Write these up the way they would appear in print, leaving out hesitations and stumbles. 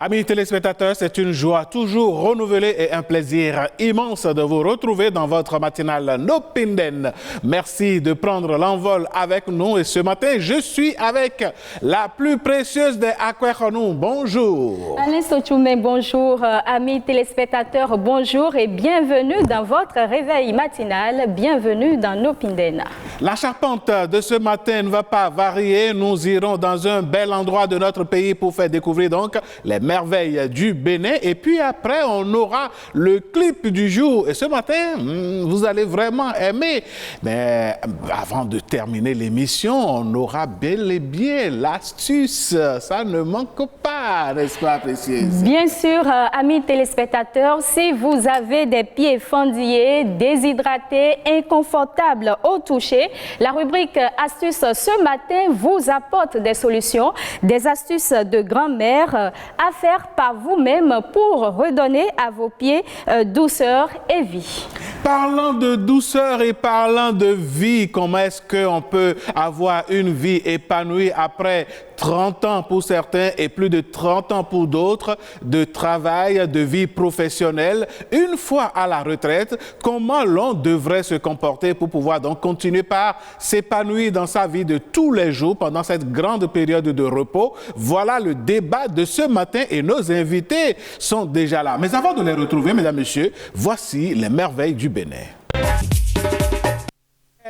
Amis téléspectateurs, c'est une joie toujours renouvelée et un plaisir immense de vous retrouver dans votre matinale Nopinden. Merci de prendre l'envol avec nous et ce matin, je suis avec la plus précieuse des Akwekhonu. Bonjour. Alain Sochoumé, bonjour. Amis téléspectateurs, bonjour et bienvenue dans votre réveil matinal. Bienvenue dans Nopinden. La charpente de ce matin ne va pas varier. Nous irons dans un bel endroit de notre pays pour faire découvrir donc les merveilles du Bénin. Et puis après, on aura le clip du jour. Et ce matin, vous allez vraiment aimer. Mais avant de terminer l'émission, on aura bel et bien l'astuce. Ça ne manque pas, n'est-ce pas, précieuse? Bien sûr, amis téléspectateurs, si vous avez des pieds fendillés, déshydratés, inconfortables au toucher, la rubrique astuces ce matin vous apporte des solutions, des astuces de grand-mère à faire par vous-même pour redonner à vos pieds douceur et vie. Parlant de douceur et parlant de vie, comment est-ce qu'on peut avoir une vie épanouie après 30 ans pour certains et plus de 30 ans pour d'autres de travail, de vie professionnelle. Une fois à la retraite, comment l'on devrait se comporter pour pouvoir donc continuer par s'épanouir dans sa vie de tous les jours pendant cette grande période de repos? Voilà le débat de ce matin et nos invités sont déjà là. Mais avant de les retrouver, mesdames, messieurs, voici les merveilles du Bénin.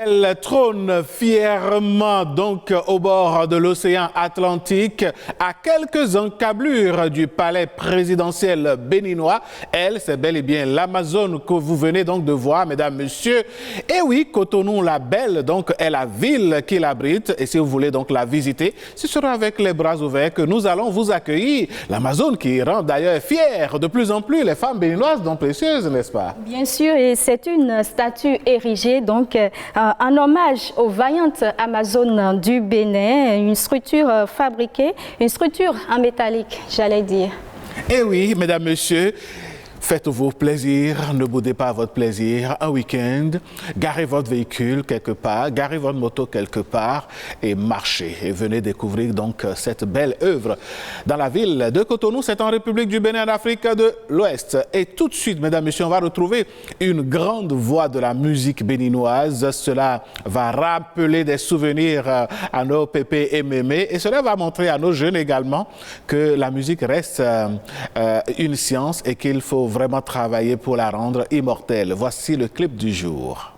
Elle trône fièrement donc au bord de l'océan Atlantique, à quelques encablures du palais présidentiel béninois. Elle, c'est bel et bien l'Amazone que vous venez donc de voir, mesdames, messieurs. Et oui, Cotonou la Belle, donc, est la ville qui l'abrite. Et si vous voulez donc la visiter, ce sera avec les bras ouverts que nous allons vous accueillir. L'Amazone qui rend d'ailleurs fière de plus en plus les femmes béninoises, donc précieuses, n'est-ce pas? Bien sûr, et c'est une statue érigée, donc, en hommage aux vaillantes Amazones du Bénin, une structure fabriquée, une structure en métallique, j'allais dire. Eh oui, mesdames, messieurs, faites-vous plaisir, ne boudez pas votre plaisir. Un week-end, garez votre véhicule quelque part, garez votre moto quelque part et marchez. Et venez découvrir donc cette belle œuvre dans la ville de Cotonou. C'est en République du Bénin, en Afrique de l'Ouest. Et tout de suite, mesdames, messieurs, on va retrouver une grande voix de la musique béninoise. Cela va rappeler des souvenirs à nos pépés et mémés. Et cela va montrer à nos jeunes également que la musique reste une science et qu'il faut vraiment travailler pour la rendre immortelle. Voici le clip du jour.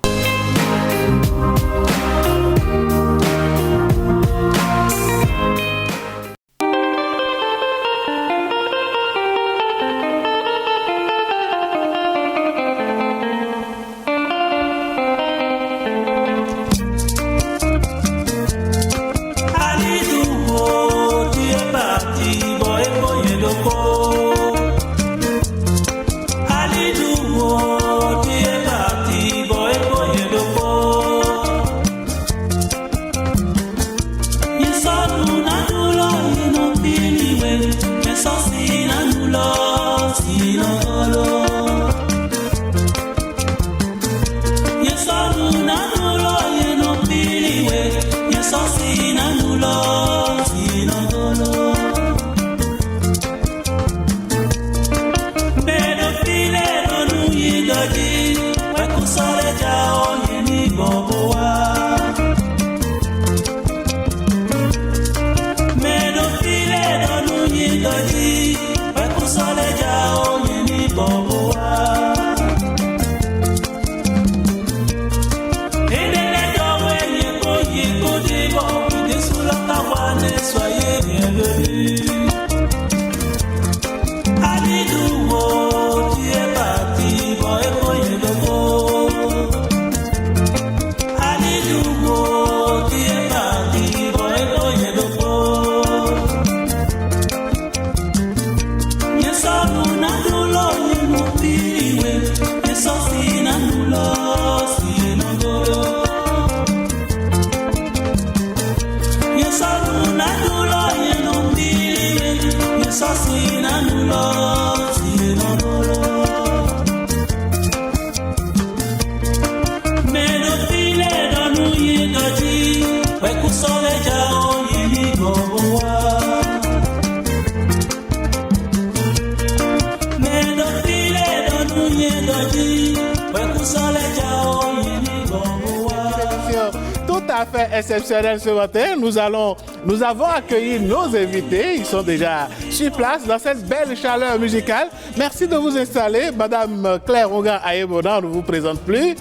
à fait exceptionnel ce matin. Nous avons accueilli nos invités. Ils sont déjà sur place dans cette belle chaleur musicale. Merci de vous installer. Madame Claire Rongan-Ayemona, on ne vous présente plus.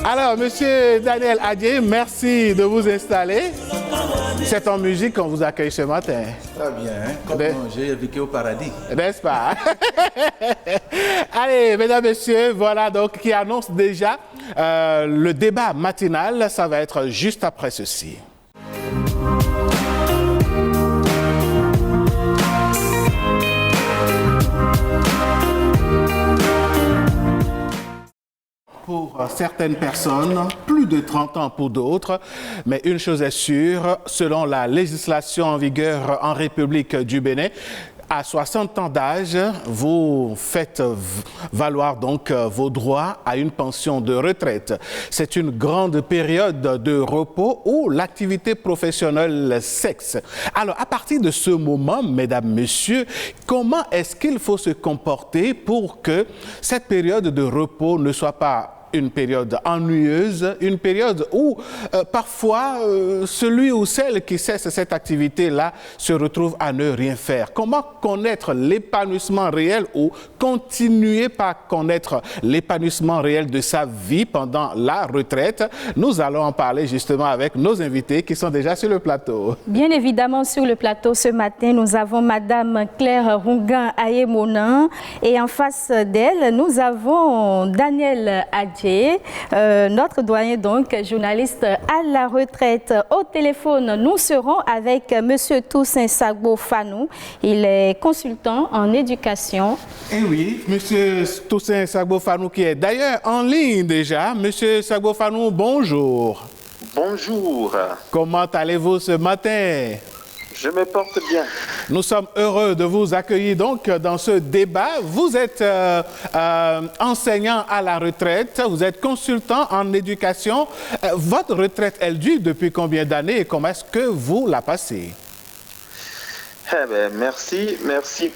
Alors, Monsieur Daniel Adjé, merci de vous installer. C'est en musique qu'on vous accueille ce matin. Très bien, hein? Comme j'ai vécu au paradis. N'est-ce pas? Allez, mesdames, messieurs, voilà donc qui annonce déjà le débat matinal. Ça va être juste après ceci. Pour certaines personnes, plus de 30 ans pour d'autres. Mais une chose est sûre, selon la législation en vigueur en République du Bénin, à 60 ans d'âge, vous faites valoir donc vos droits à une pension de retraite. C'est une grande période de repos où l'activité professionnelle cesse. Alors, à partir de ce moment, mesdames, messieurs, comment est-ce qu'il faut se comporter pour que cette période de repos ne soit pas une période ennuyeuse, une période où parfois celui ou celle qui cesse cette activité-là se retrouve à ne rien faire. Comment connaître l'épanouissement réel ou continuer par connaître l'épanouissement réel de sa vie pendant la retraite? Nous allons en parler justement avec nos invités qui sont déjà sur le plateau. Bien évidemment, sur le plateau ce matin, nous avons Madame Claire Rongan-Ayemona et en face d'elle, nous avons Daniel Adjé. Notre doyen donc, journaliste à la retraite. Au téléphone, nous serons avec Monsieur Toussaint Sagbo Fanou. Il est consultant en éducation. Eh oui, Monsieur Toussaint Sagbo Fanou qui est d'ailleurs en ligne déjà. Monsieur Sagbo Fanou, bonjour. Bonjour. Comment allez-vous ce matin? Je me porte bien. Nous sommes heureux de vous accueillir donc dans ce débat. Vous êtes enseignant à la retraite, vous êtes consultant en éducation. Votre retraite, elle dure depuis combien d'années et comment est-ce que vous la passez? Eh bien, merci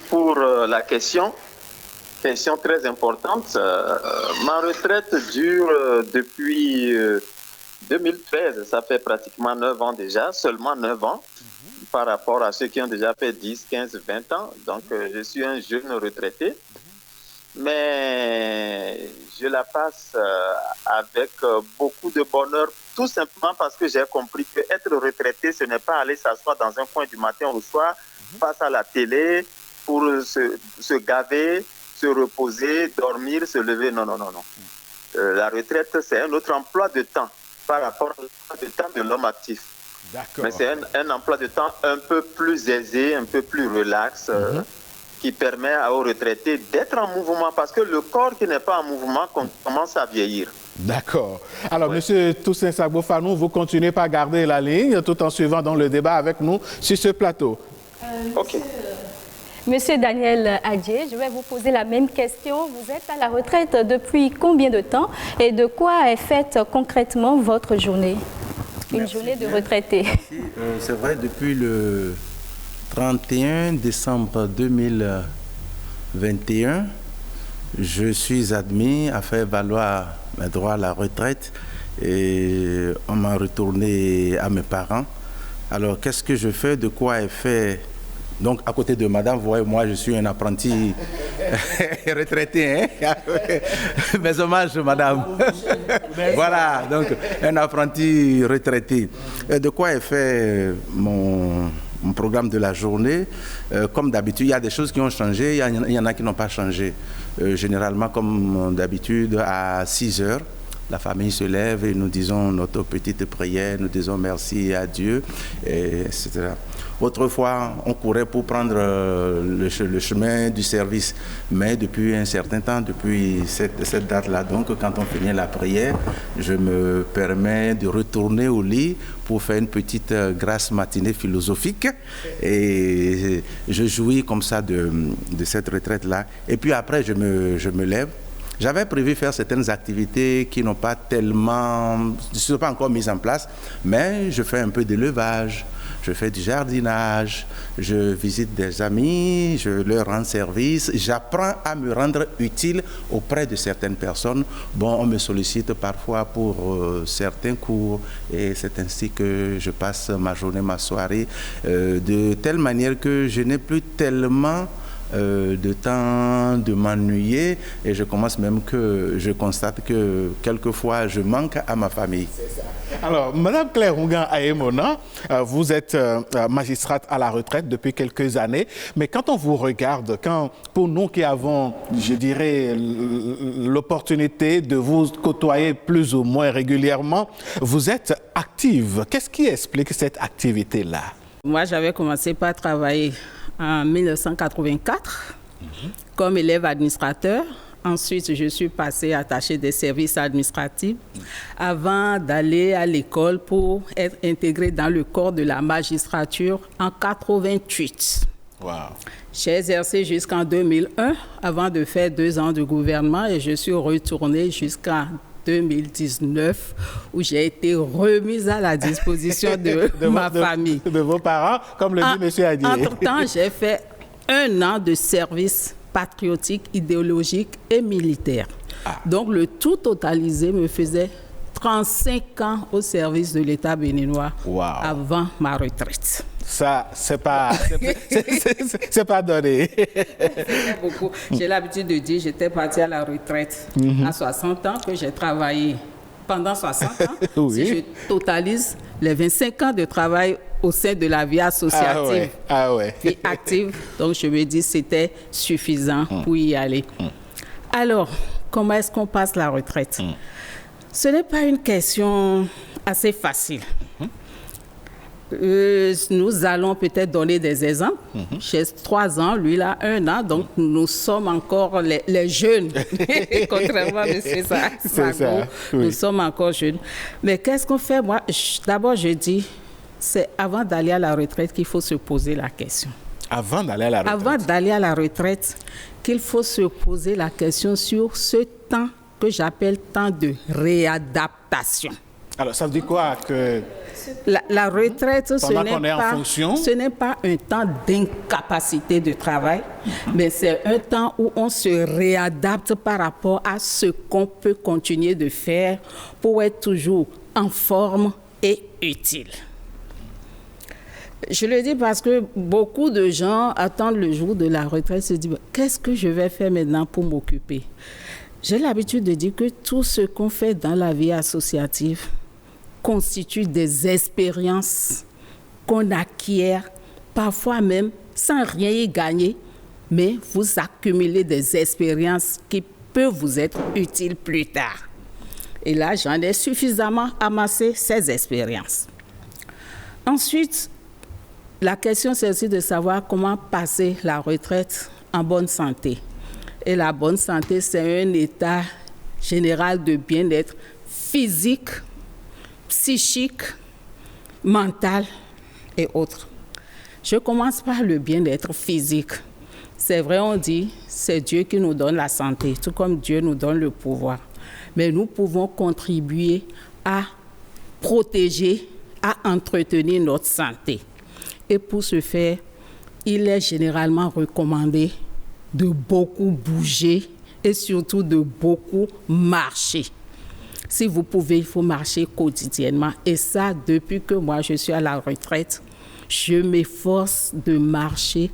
pour la question. Question très importante. Ma retraite dure depuis 2013, ça fait pratiquement 9 ans déjà, seulement 9 ans. Par rapport à ceux qui ont déjà fait 10, 15, 20 ans. Donc, je suis un jeune retraité. Mais je la passe avec beaucoup de bonheur, tout simplement parce que j'ai compris que être retraité, ce n'est pas aller s'asseoir dans un coin du matin au soir, face à la télé, pour se gaver, se reposer, dormir, se lever. Non, non, non, non. La retraite, c'est un autre emploi de temps par rapport à l'emploi de temps de l'homme actif. Mais c'est un emploi de temps un peu plus aisé, un peu plus relax, qui permet aux retraités d'être en mouvement, parce que le corps qui n'est pas en mouvement commence à vieillir. D'accord. Alors, oui. Monsieur Toussaint Sagbo Fanou, vous continuez par garder la ligne tout en suivant dans le débat avec nous sur ce plateau. OK. Monsieur Daniel Adjé, je vais vous poser la même question. Vous êtes à la retraite depuis combien de temps et de quoi est faite concrètement votre journée? Une journée de retraité. C'est vrai, depuis le 31 décembre 2021, je suis admis à faire valoir mes droits à la retraite et on m'a retourné à mes parents. Alors, qu'est-ce que je fais? De quoi est fait? Donc, à côté de madame, vous voyez, moi, je suis un apprenti retraité. Hein? Mes hommages, madame. Voilà, donc, un apprenti retraité. Et de quoi est fait mon programme de la journée? Comme d'habitude, il y a des choses qui ont changé, il y en a qui n'ont pas changé. Généralement, comme d'habitude, à 6 heures, la famille se lève et nous disons notre petite prière, nous disons merci à Dieu, etc. Autrefois, on courait pour prendre le chemin du service, mais depuis un certain temps, depuis cette date-là, donc quand on finit la prière, je me permets de retourner au lit pour faire une petite grasse matinée philosophique et je jouis comme ça de cette retraite-là. Et puis après, je me lève. J'avais prévu faire certaines activités qui n'ont pas ne sont pas encore mises en place, mais je fais un peu d'élevage, je fais du jardinage, je visite des amis, je leur rends service, j'apprends à me rendre utile auprès de certaines personnes. Bon, on me sollicite parfois pour certains cours et c'est ainsi que je passe ma journée, ma soirée, de telle manière que je n'ai plus tellement de temps de m'ennuyer et je constate que quelquefois je manque à ma famille. Alors, Madame Claire Ongan Aemona, vous êtes magistrate à la retraite depuis quelques années, mais quand on vous regarde, pour nous qui avons, je dirais, l'opportunité de vous côtoyer plus ou moins régulièrement, vous êtes active. Qu'est-ce qui explique cette activité-là? Moi, j'avais commencé par travailler en 1984 comme élève administrateur. Ensuite, je suis passée attachée des services administratifs avant d'aller à l'école pour être intégrée dans le corps de la magistrature en 88. Wow. J'ai exercé jusqu'en 2001 avant de faire 2 ans de gouvernement et je suis retournée jusqu'en 2019 où j'ai été remise à la disposition de ma famille. De vos parents, comme le dit M. Adier. Entre-temps, j'ai fait 1 an de service patriotique, idéologique et militaire. Donc, le tout totalisé me faisait 35 ans au service de l'État béninois avant ma retraite. Ça, c'est pas donné. Beaucoup. J'ai l'habitude de dire, j'étais partie à la retraite à 60 ans, que j'ai travaillé pendant 60 ans. Oui. Si je totalise les 25 ans de travail au sein de la vie associative, vie active, donc je me dis c'était suffisant pour y aller. Alors, comment est-ce qu'on passe la retraite? Ce n'est pas une question assez facile. Nous allons peut-être donner des exemples. J'ai 3 ans, lui il a 1 an, donc nous sommes encore les jeunes. Contrairement à M. Sago, nous sommes encore jeunes. Mais qu'est-ce qu'on fait? Moi, d'abord, je dis, c'est avant d'aller à la retraite qu'il faut se poser la question. Avant d'aller à la retraite? Avant d'aller à la retraite, qu'il faut se poser la question sur ce temps que j'appelle temps de réadaptation. Alors, ça veut dire quoi que... La retraite, ce n'est pas un temps d'incapacité de travail, mais c'est un temps où on se réadapte par rapport à ce qu'on peut continuer de faire pour être toujours en forme et utile. Je le dis parce que beaucoup de gens attendent le jour de la retraite et se disent « Qu'est-ce que je vais faire maintenant pour m'occuper ?» J'ai l'habitude de dire que tout ce qu'on fait dans la vie associative constitue des expériences qu'on acquiert, parfois même sans rien y gagner, mais vous accumulez des expériences qui peuvent vous être utiles plus tard. Et là, j'en ai suffisamment amassé ces expériences. Ensuite, la question, c'est aussi de savoir comment passer la retraite en bonne santé. Et la bonne santé, c'est un état général de bien-être physique, psychique, mental et autres. Je commence par le bien-être physique. C'est vrai, on dit, c'est Dieu qui nous donne la santé, tout comme Dieu nous donne le pouvoir. Mais nous pouvons contribuer à protéger, à entretenir notre santé. Et pour ce faire, il est généralement recommandé de beaucoup bouger et surtout de beaucoup marcher. Si vous pouvez, il faut marcher quotidiennement. Et ça, depuis que moi je suis à la retraite, je m'efforce de marcher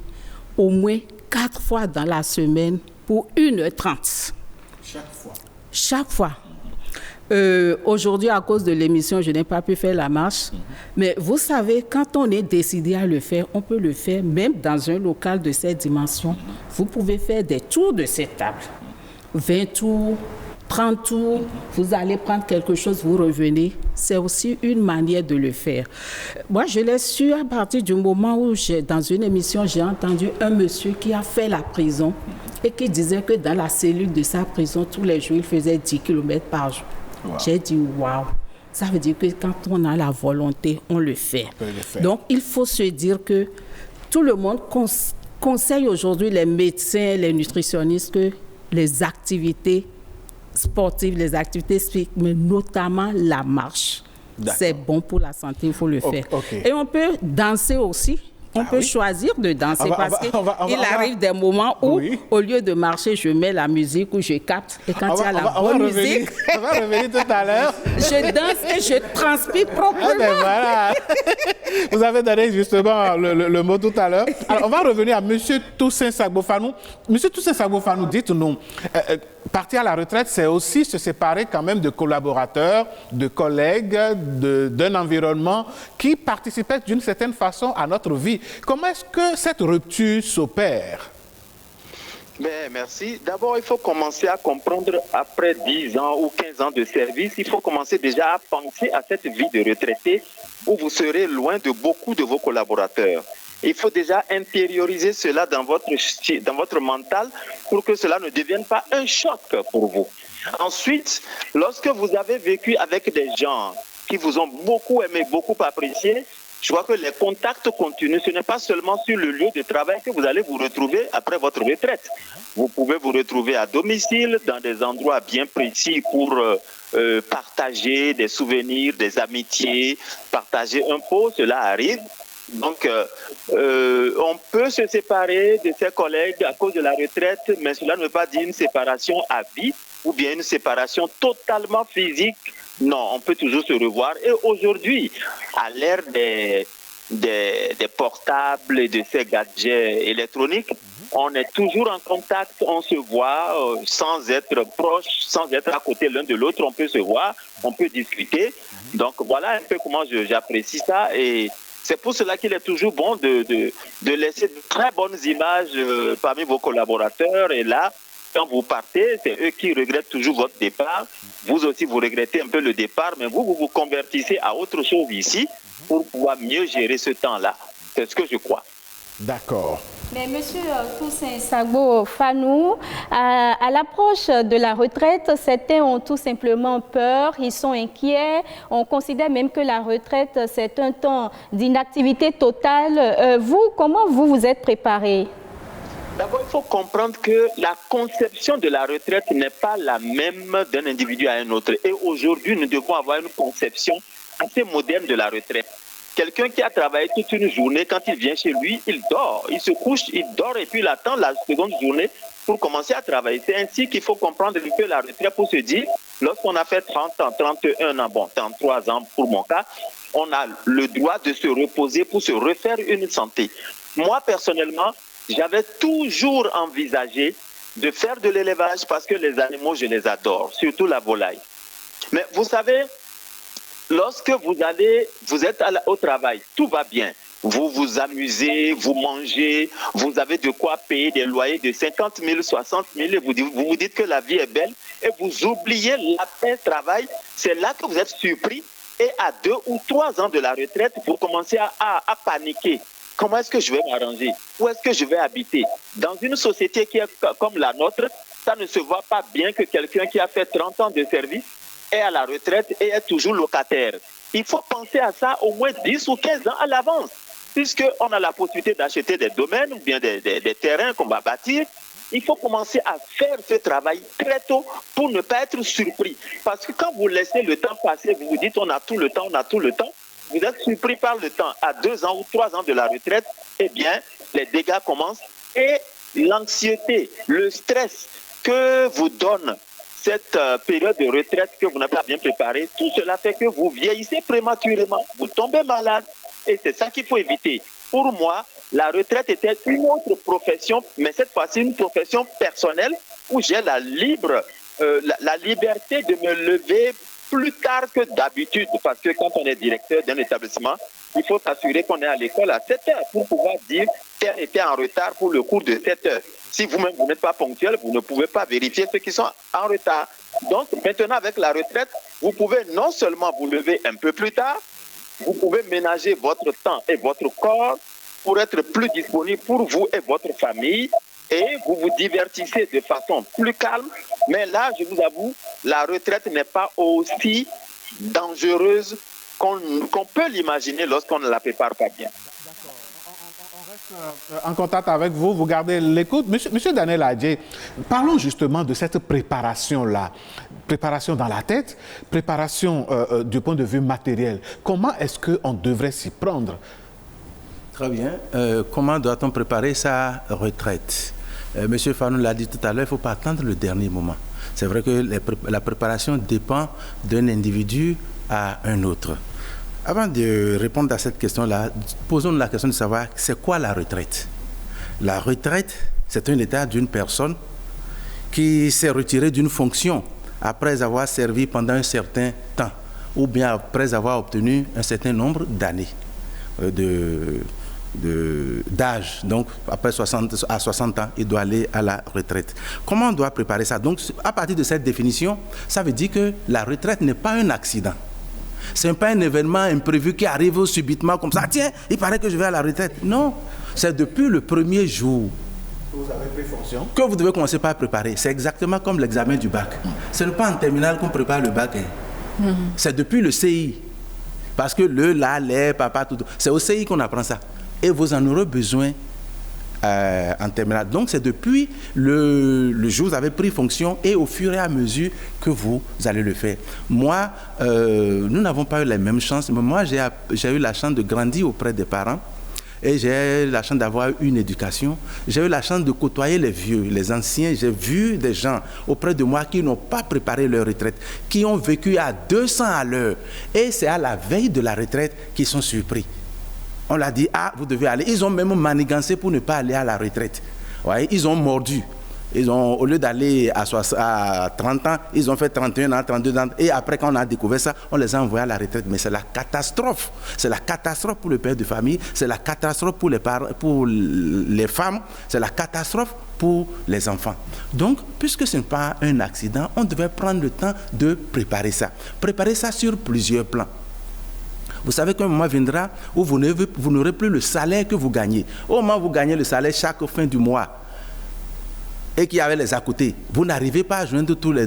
au moins 4 fois dans la semaine pour 1h30. Chaque fois? Chaque fois. Aujourd'hui, à cause de l'émission, je n'ai pas pu faire la marche. Mais vous savez, quand on est décidé à le faire, on peut le faire même dans un local de cette dimension. Vous pouvez faire des tours de cette table. 20 tours, 30 tours, vous allez prendre quelque chose, vous revenez. C'est aussi une manière de le faire. Moi, je l'ai su à partir du moment où, dans une émission, j'ai entendu un monsieur qui a fait la prison et qui disait que dans la cellule de sa prison, tous les jours, il faisait 10 km par jour. Wow. J'ai dit, waouh, ça veut dire que quand on a la volonté, on le fait. Donc, il faut se dire que tout le monde conseille aujourd'hui les médecins, les nutritionnistes que les activités sportives, les activités physiques, mais notamment la marche. C'est bon pour la santé, il faut le faire. Et on peut danser aussi. On peut choisir de danser parce qu'il arrive des moments où, au lieu de marcher, je mets la musique ou je capte. Et quand il y a la bonne musique, on va revenir tout à l'heure. Je danse et je transpire proprement. Ben voilà. Vous avez donné justement le mot tout à l'heure. Alors, on va revenir à M. Toussaint Sagbo-Fanou. M. Toussaint Sagbo-Fanou, dites-nous, partir à la retraite, c'est aussi se séparer quand même de collaborateurs, de collègues, d'un environnement qui participaient d'une certaine façon à notre vie. Comment est-ce que cette rupture s'opère? Merci. D'abord, il faut commencer à comprendre, après 10 ans ou 15 ans de service, il faut commencer déjà à penser à cette vie de retraité où vous serez loin de beaucoup de vos collaborateurs. Il faut déjà intérioriser cela dans votre mental pour que cela ne devienne pas un choc pour vous. Ensuite, lorsque vous avez vécu avec des gens qui vous ont beaucoup aimé, beaucoup apprécié, je vois que les contacts continuent. Ce n'est pas seulement sur le lieu de travail que vous allez vous retrouver après votre retraite. Vous pouvez vous retrouver à domicile, dans des endroits bien précis pour partager des souvenirs, des amitiés, partager un pot, cela arrive. Donc, on peut se séparer de ses collègues à cause de la retraite, mais cela ne veut pas dire une séparation à vie ou bien une séparation totalement physique. Non, on peut toujours se revoir. Et aujourd'hui, à l'ère des portables et de ces gadgets électroniques, on est toujours en contact, on se voit sans être proche, sans être à côté l'un de l'autre, on peut se voir, on peut discuter. Donc voilà un peu comment j'apprécie ça. Et c'est pour cela qu'il est toujours bon de laisser de très bonnes images parmi vos collaborateurs. Et là, quand vous partez, c'est eux qui regrettent toujours votre départ. Vous aussi, vous regrettez un peu le départ, mais vous vous convertissez à autre chose ici pour pouvoir mieux gérer ce temps-là. C'est ce que je crois. D'accord. Mais Monsieur Toussaint Sagbo-Fanou, à l'approche de la retraite, certains ont tout simplement peur, ils sont inquiets. On considère même que la retraite, c'est un temps d'inactivité totale. Comment vous êtes préparé? D'abord, il faut comprendre que la conception de la retraite n'est pas la même d'un individu à un autre. Et aujourd'hui, nous devons avoir une conception assez moderne de la retraite. Quelqu'un qui a travaillé toute une journée, quand il vient chez lui, il dort. Il se couche, il dort et puis il attend la seconde journée pour commencer à travailler. C'est ainsi qu'il faut comprendre que la retraite, pour se dire, lorsqu'on a fait 30 ans, 31 ans, 33 ans pour mon cas, on a le droit de se reposer pour se refaire une santé. Moi, personnellement, j'avais toujours envisagé de faire de l'élevage parce que les animaux, je les adore, surtout la volaille. Mais vous savez, lorsque vous êtes au travail, tout va bien. Vous vous amusez, vous mangez, vous avez de quoi payer des loyers de 50 000, 60 000 et vous vous dites que la vie est belle et vous oubliez la paix travail. C'est là que vous êtes surpris et à 2 ou 3 ans de la retraite, vous commencez à paniquer. Comment est-ce que je vais m'arranger? Où est-ce que je vais habiter? Dans une société qui est comme la nôtre, ça ne se voit pas bien que quelqu'un qui a fait 30 ans de service est à la retraite et est toujours locataire. Il faut penser à ça au moins 10 ou 15 ans à l'avance, puisqu'on a la possibilité d'acheter des domaines ou bien des terrains qu'on va bâtir. Il faut commencer à faire ce travail très tôt pour ne pas être surpris. Parce que quand vous laissez le temps passer, vous vous dites on a tout le temps, vous êtes surpris par le temps. À 2 ans ou 3 ans de la retraite, eh bien, les dégâts commencent et l'anxiété, le stress que vous donne cette période de retraite que vous n'avez pas bien préparée, tout cela fait que vous vieillissez prématurément, vous tombez malade et c'est ça qu'il faut éviter. Pour moi, la retraite était une autre profession, mais cette fois-ci une profession personnelle où j'ai la liberté de me lever plus tard que d'habitude, parce que quand on est directeur d'un établissement, il faut s'assurer qu'on est à l'école à 7 heures pour pouvoir dire tel était en retard pour le cours de 7 heures. Si vous-même vous n'êtes pas ponctuel, vous ne pouvez pas vérifier ceux qui sont en retard. Donc maintenant avec la retraite, vous pouvez non seulement vous lever un peu plus tard, vous pouvez ménager votre temps et votre corps pour être plus disponible pour vous et votre famille et vous vous divertissez de façon plus calme. Mais là, je vous avoue, la retraite n'est pas aussi dangereuse qu'on peut l'imaginer lorsqu'on ne la prépare pas bien. D'accord. On reste En contact avec vous, vous gardez l'écoute. Monsieur Daniel Adjei, parlons justement de cette préparation-là. Préparation dans la tête, préparation du point de vue matériel. Comment est-ce qu'on devrait s'y prendre? Très bien. Comment doit-on préparer sa retraite? Monsieur Fanou l'a dit tout à l'heure, il ne faut pas attendre le dernier moment. C'est vrai que la préparation dépend d'un individu à un autre. Avant de répondre à cette question-là, posons-nous la question de savoir c'est quoi la retraite. La retraite, c'est un état d'une personne qui s'est retirée d'une fonction après avoir servi pendant un certain temps ou bien après avoir obtenu un certain nombre d'années d'âge. Donc, après 60 ans, il doit aller à la retraite. Comment on doit préparer ça? Donc, à partir de cette définition, ça veut dire que la retraite n'est pas un accident. Ce n'est pas un événement imprévu qui arrive subitement comme ça. Tiens, il paraît que je vais à la retraite. Non, c'est depuis le premier jour Vous avez pris fonction que vous devez commencer par préparer. C'est exactement comme l'examen du bac. Ce n'est pas en terminale qu'on prépare le bac. C'est depuis le CI. Parce que les, papa, tout. C'est au CI qu'on apprend ça. Et vous en aurez besoin en terminale. Donc, c'est depuis le jour où vous avez pris fonction et au fur et à mesure que vous allez le faire. Moi, nous n'avons pas eu les mêmes chances. Mais moi, j'ai eu la chance de grandir auprès des parents et j'ai eu la chance d'avoir une éducation. J'ai eu la chance de côtoyer les vieux, les anciens. J'ai vu des gens auprès de moi qui n'ont pas préparé leur retraite, qui ont vécu à 200 à l'heure. Et c'est à la veille de la retraite qu'ils sont surpris. On l'a dit, ah, vous devez aller. Ils ont même manigancé pour ne pas aller à la retraite. Ouais, ils ont mordu. Au lieu d'aller à 30 ans, ils ont fait 31 ans, 32 ans. Et après, quand on a découvert ça, on les a envoyés à la retraite. Mais c'est la catastrophe. C'est la catastrophe pour le père de famille. C'est la catastrophe pour les parents, pour les femmes. C'est la catastrophe pour les enfants. Donc, puisque ce n'est pas un accident, on devait prendre le temps de préparer ça. Préparer ça sur plusieurs plans. Vous savez qu'un moment viendra où vous n'aurez plus le salaire que vous gagnez. Au moment où vous gagnez le salaire chaque fin du mois et qu'il y avait les à côté, vous n'arrivez pas à joindre tous les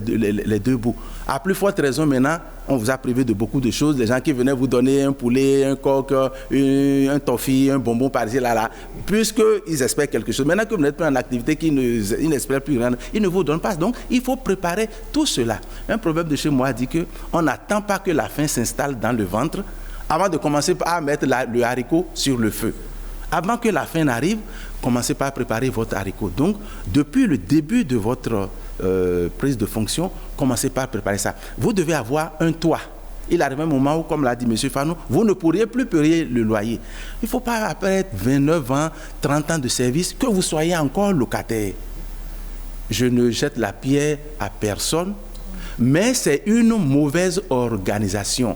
deux bouts. À plus forte raison maintenant, on vous a privé de beaucoup de choses. Les gens qui venaient vous donner un poulet, un coq, un toffee, un bonbon par-ci, là, puisqu'ils espèrent quelque chose. Maintenant que vous n'êtes pas en activité, qu'ils n'espèrent plus rien, ils ne vous donnent pas. Donc, il faut préparer tout cela. Un proverbe de chez moi dit qu'on n'attend pas que la faim s'installe dans le ventre avant de commencer à mettre le haricot sur le feu. Avant que la fin n'arrive, commencez par préparer votre haricot. Donc, depuis le début de votre prise de fonction, commencez par préparer ça. Vous devez avoir un toit. Il arrive un moment où, comme l'a dit M. Fanou, vous ne pourriez plus payer le loyer. Il ne faut pas, après 29 ans, 30 ans de service, que vous soyez encore locataire. Je ne jette la pierre à personne, mais c'est une mauvaise organisation.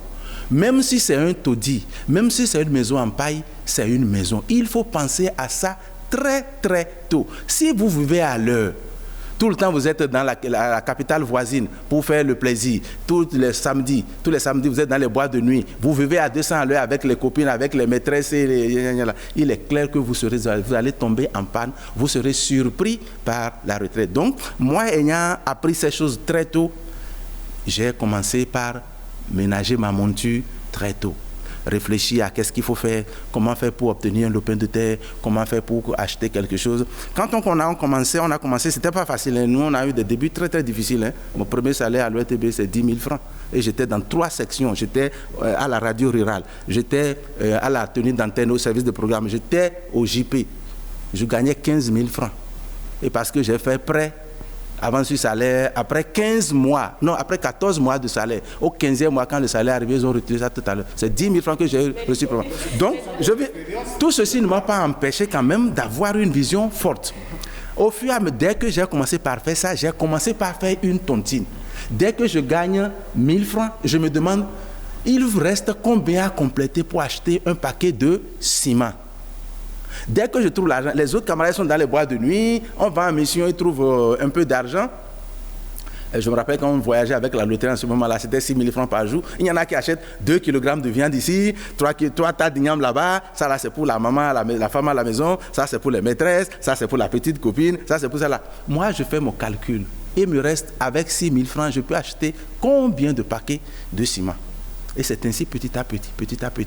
Même si c'est un taudis, même si c'est une maison en paille, c'est une maison. Il faut penser à ça très très tôt. Si vous vivez à l'heure, tout le temps vous êtes dans la capitale voisine pour faire le plaisir, tous les samedis vous êtes dans les boîtes de nuit, vous vivez à 200 à l'heure avec les copines, avec les maîtresses, il est clair que vous allez tomber en panne, vous serez surpris par la retraite. Donc, moi ayant appris ces choses très tôt, j'ai commencé par ménager ma monture très tôt. Réfléchir à qu'est-ce qu'il faut faire, comment faire pour obtenir un lopin de terre, comment faire pour acheter quelque chose. Quand on a commencé, c'était pas facile. Nous, on a eu des débuts très très difficiles. Mon premier salaire à l'ORTB, c'est 10 000 francs. Et j'étais dans 3 sections. J'étais à la radio rurale, j'étais à la tenue d'antenne au service de programme, j'étais au JP. Je gagnais 15 000 francs. Et parce que j'ai fait prêt avant ce salaire, après 14 mois de salaire, au 15e mois, quand le salaire est arrivé, ils ont retiré ça tout à l'heure. C'est 10 000 francs que j'ai reçu. Donc, tout ceci ne m'a pas empêché quand même d'avoir une vision forte. Au fur et à mesure, dès que j'ai commencé par faire ça, j'ai commencé par faire une tontine. Dès que je gagne 1000 francs, je me demande, il vous reste combien à compléter pour acheter un paquet de ciment? Dès que je trouve l'argent, les autres camarades sont dans les boîtes de nuit, on va en mission, ils trouvent un peu d'argent. Et je me rappelle quand on voyageait avec la loterie en ce moment-là, c'était 6 000 francs par jour. Il y en a qui achètent 2 kg de viande ici, 3 tas d'igname là-bas, ça là c'est pour la maman, la femme à la maison, ça c'est pour les maîtresses, ça c'est pour la petite copine, ça c'est pour ça là. Moi je fais mon calcul. Il me reste avec 6 000 francs, je peux acheter combien de paquets de ciment? Et c'est ainsi petit à petit,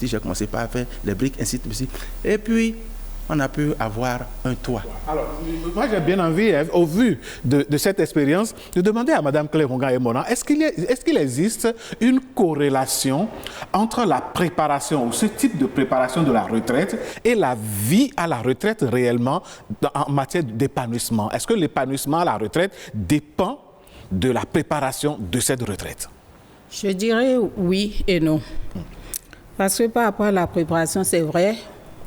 j'ai commencé par faire les briques, ainsi de suite. Et puis, on a pu avoir un toit. Alors, moi j'ai bien envie, au vu de cette expérience, de demander à Mme Claire Onga-Emona, est-ce qu'il existe une corrélation entre la préparation, ou ce type de préparation de la retraite, et la vie à la retraite réellement en matière d'épanouissement? Est-ce que l'épanouissement à la retraite dépend de la préparation de cette retraite? Je dirais oui et non. Parce que par rapport à la préparation, c'est vrai,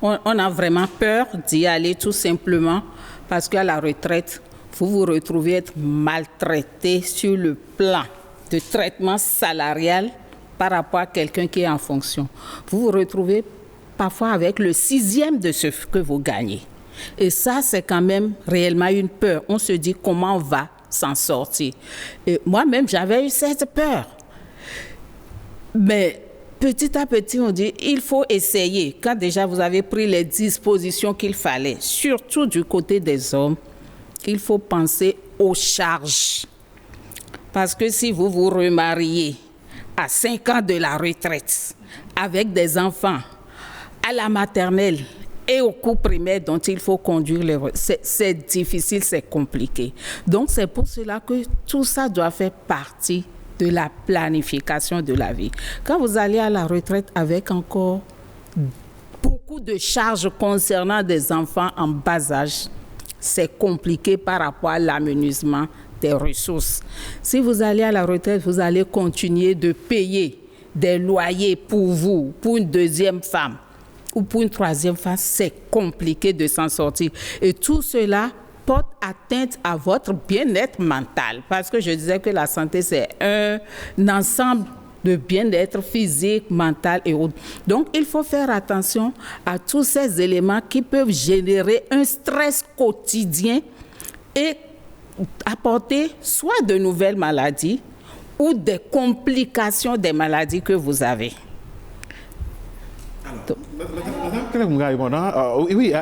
on a vraiment peur d'y aller tout simplement parce qu'à la retraite, vous vous retrouvez être maltraité sur le plan de traitement salarial par rapport à quelqu'un qui est en fonction. Vous vous retrouvez parfois avec le 6e de ce que vous gagnez. Et ça, c'est quand même réellement une peur. On se dit comment on va s'en sortir. Et moi-même, j'avais eu cette peur. Mais petit à petit, on dit, il faut essayer. Quand déjà vous avez pris les dispositions qu'il fallait, surtout du côté des hommes, il faut penser aux charges. Parce que si vous vous remariez à 5 ans de la retraite, avec des enfants, à la maternelle et au cours primaire dont il faut conduire, c'est difficile, c'est compliqué. Donc c'est pour cela que tout ça doit faire partie de la planification de la vie. Quand vous allez à la retraite avec encore beaucoup de charges concernant des enfants en bas âge, c'est compliqué par rapport à l'amenuisement des ressources. Si vous allez à la retraite, vous allez continuer de payer des loyers pour vous, pour une deuxième femme ou pour une troisième femme, c'est compliqué de s'en sortir. Et tout cela porte atteinte à votre bien-être mental. Parce que je disais que la santé, c'est un ensemble de bien-être physique, mental et autres. Donc, il faut faire attention à tous ces éléments qui peuvent générer un stress quotidien et apporter soit de nouvelles maladies ou des complications des maladies que vous avez. Oui,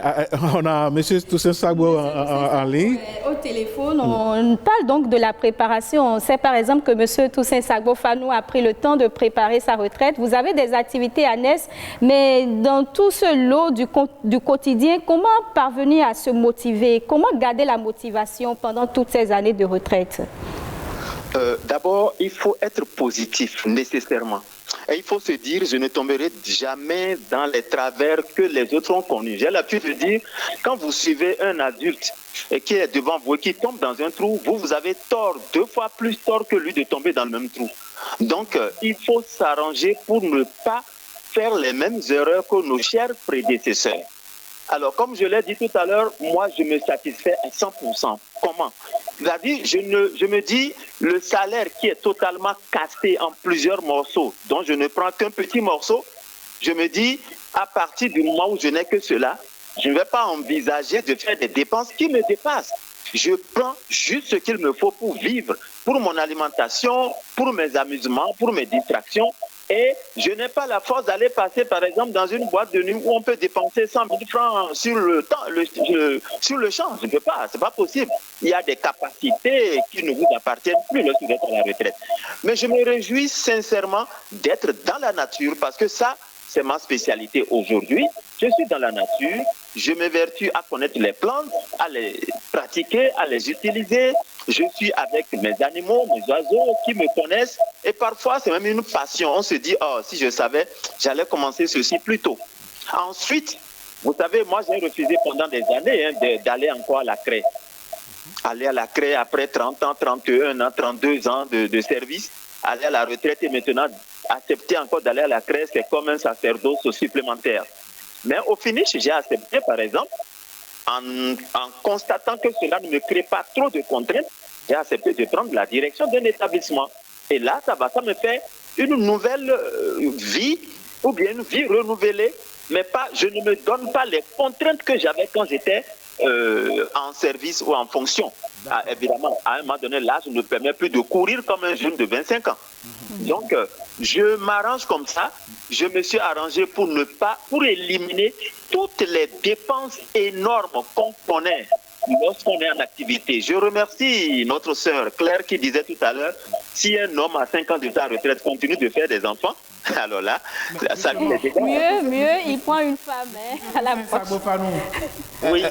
on a M. Toussaint Sagbo en ligne. Au téléphone, on parle donc de la préparation. On sait par exemple que M. Toussaint Sagbo Fanou a pris le temps de préparer sa retraite. Vous avez des activités annexes, mais dans tout ce lot du quotidien, comment parvenir à se motiver? Comment garder la motivation pendant toutes ces années de retraite? D'abord, il faut être positif nécessairement. Et il faut se dire, je ne tomberai jamais dans les travers que les autres ont connus. J'ai l'habitude de dire, quand vous suivez un adulte qui est devant vous et qui tombe dans un trou, vous avez tort, 2 fois plus tort que lui de tomber dans le même trou. Donc, il faut s'arranger pour ne pas faire les mêmes erreurs que nos chers prédécesseurs. Alors, comme je l'ai dit tout à l'heure, moi, je me satisfais à 100%. Comment? C'est-à-dire, je me dis, le salaire qui est totalement cassé en plusieurs morceaux, dont je ne prends qu'un petit morceau, je me dis, à partir du moment où je n'ai que cela, je ne vais pas envisager de faire des dépenses qui me dépassent. Je prends juste ce qu'il me faut pour vivre, pour mon alimentation, pour mes amusements, pour mes distractions. Et je n'ai pas la force d'aller passer, par exemple, dans une boîte de nuit où on peut dépenser 100 000 francs sur le champ. Je ne peux pas, ce n'est pas possible. Il y a des capacités qui ne vous appartiennent plus lorsque vous êtes à la retraite. Mais je me réjouis sincèrement d'être dans la nature parce que ça, c'est ma spécialité aujourd'hui. Je suis dans la nature, je m'évertue à connaître les plantes, à les pratiquer, à les utiliser. Je suis avec mes animaux, mes oiseaux qui me connaissent. Et parfois, c'est même une passion. On se dit, oh, si je savais, j'allais commencer ceci plus tôt. Ensuite, vous savez, moi, j'ai refusé pendant des années d'aller encore à la craie. Aller à la craie après 30 ans, 31 ans, 32 ans de service, aller à la retraite et maintenant accepter encore d'aller à la craie, c'est comme un sacerdoce supplémentaire. Mais au finish, j'ai accepté, par exemple, en constatant que cela ne me crée pas trop de contraintes, j'ai accepté de prendre la direction d'un établissement. Et là, ça me fait une nouvelle vie, ou bien une vie renouvelée, mais pas, je ne me donne pas les contraintes que j'avais quand j'étais en service ou en fonction. Évidemment, à un moment donné, l'âge ne permet plus de courir comme un jeune de 25 ans. Donc, je m'arrange comme ça. Je me suis arrangé pour éliminer toutes les dépenses énormes qu'on connaît lorsqu'on est en activité. Je remercie notre sœur Claire qui disait tout à l'heure, si un homme à 5 ans de sa retraite continue de faire des enfants, Alors là, ça lui est mieux, il prend une femme à la poche. Oui.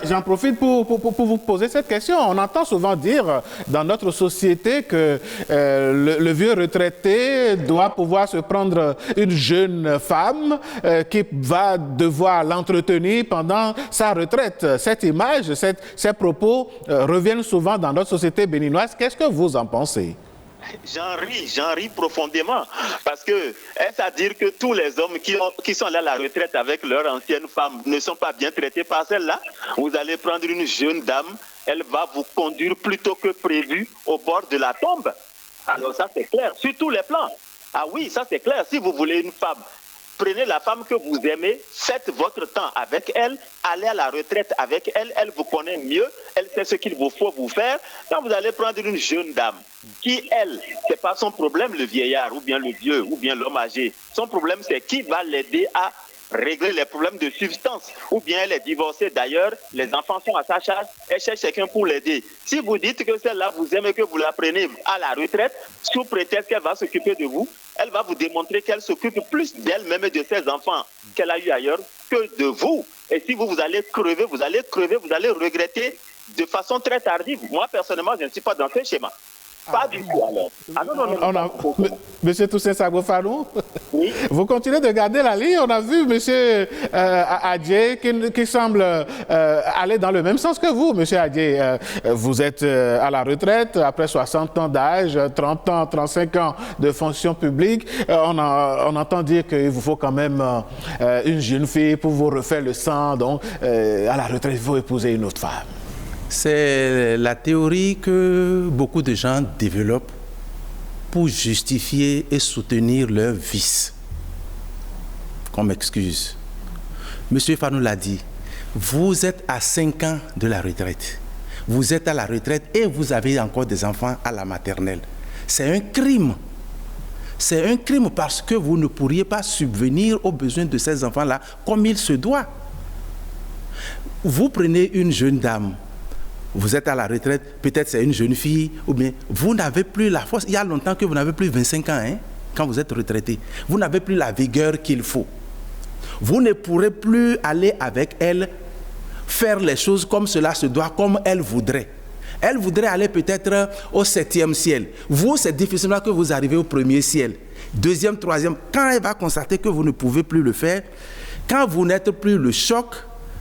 J'en profite pour vous poser cette question. On entend souvent dire dans notre société que le vieux retraité doit pouvoir se prendre une jeune femme qui va devoir l'entretenir pendant sa retraite. Cette image, ces propos reviennent souvent dans notre société béninoise. Qu'est-ce que vous en pensez? J'en ris profondément, parce que est-ce à dire que tous les hommes qui sont là à la retraite avec leur ancienne femme ne sont pas bien traités par celle-là? Vous allez prendre une jeune dame, elle va vous conduire plutôt que prévu au bord de la tombe. Alors ça c'est clair, sur tous les plans. Ah oui, ça c'est clair, si vous voulez une femme, prenez la femme que vous aimez, faites votre temps avec elle, allez à la retraite avec elle, elle vous connaît mieux, elle sait ce qu'il vous faut vous faire. Quand vous allez prendre une jeune dame, qui elle, c'est pas son problème le vieillard, ou bien le vieux, ou bien l'homme âgé. Son problème c'est qui va l'aider à régler les problèmes de substance. Ou bien elle est divorcée d'ailleurs, les enfants sont à sa charge, elle cherche quelqu'un pour l'aider. Si vous dites que celle-là vous aimez, que vous la prenez à la retraite, sous prétexte qu'elle va s'occuper de vous, elle va vous démontrer qu'elle s'occupe plus d'elle-même et de ses enfants qu'elle a eu ailleurs que de vous. Et si vous allez crever, vous allez regretter de façon très tardive. Moi, personnellement, je ne suis pas dans ce schéma. Pas du tout, alors. Ah, non. Monsieur Toussaint Sagbo-Fanou, oui. Vous continuez de garder la ligne. On a vu Monsieur Adjei qui semble aller dans le même sens que vous. Monsieur Adjei, vous êtes à la retraite après 60 ans d'âge, 30 ans, 35 ans de fonction publique. On entend dire qu'il vous faut quand même une jeune fille pour vous refaire le sang. Donc, à la retraite, il faut épouser une autre femme. C'est la théorie que beaucoup de gens développent pour justifier et soutenir leurs vices comme excuse. Monsieur Fanou l'a dit, vous êtes à 5 ans de la retraite. Vous êtes à la retraite et vous avez encore des enfants à la maternelle. C'est un crime. C'est un crime parce que vous ne pourriez pas subvenir aux besoins de ces enfants-là comme il se doit. Vous prenez une jeune dame, vous êtes à la retraite, peut-être c'est une jeune fille, ou bien vous n'avez plus la force. Il y a longtemps que vous n'avez plus 25 ans, quand vous êtes retraité. Vous n'avez plus la vigueur qu'il faut. Vous ne pourrez plus aller avec elle, faire les choses comme cela se doit, comme elle voudrait. Elle voudrait aller peut-être au 7e ciel. Vous, c'est difficilement que vous arrivez au 1er ciel. 2e, 3e, quand elle va constater que vous ne pouvez plus le faire, quand vous n'êtes plus le choc,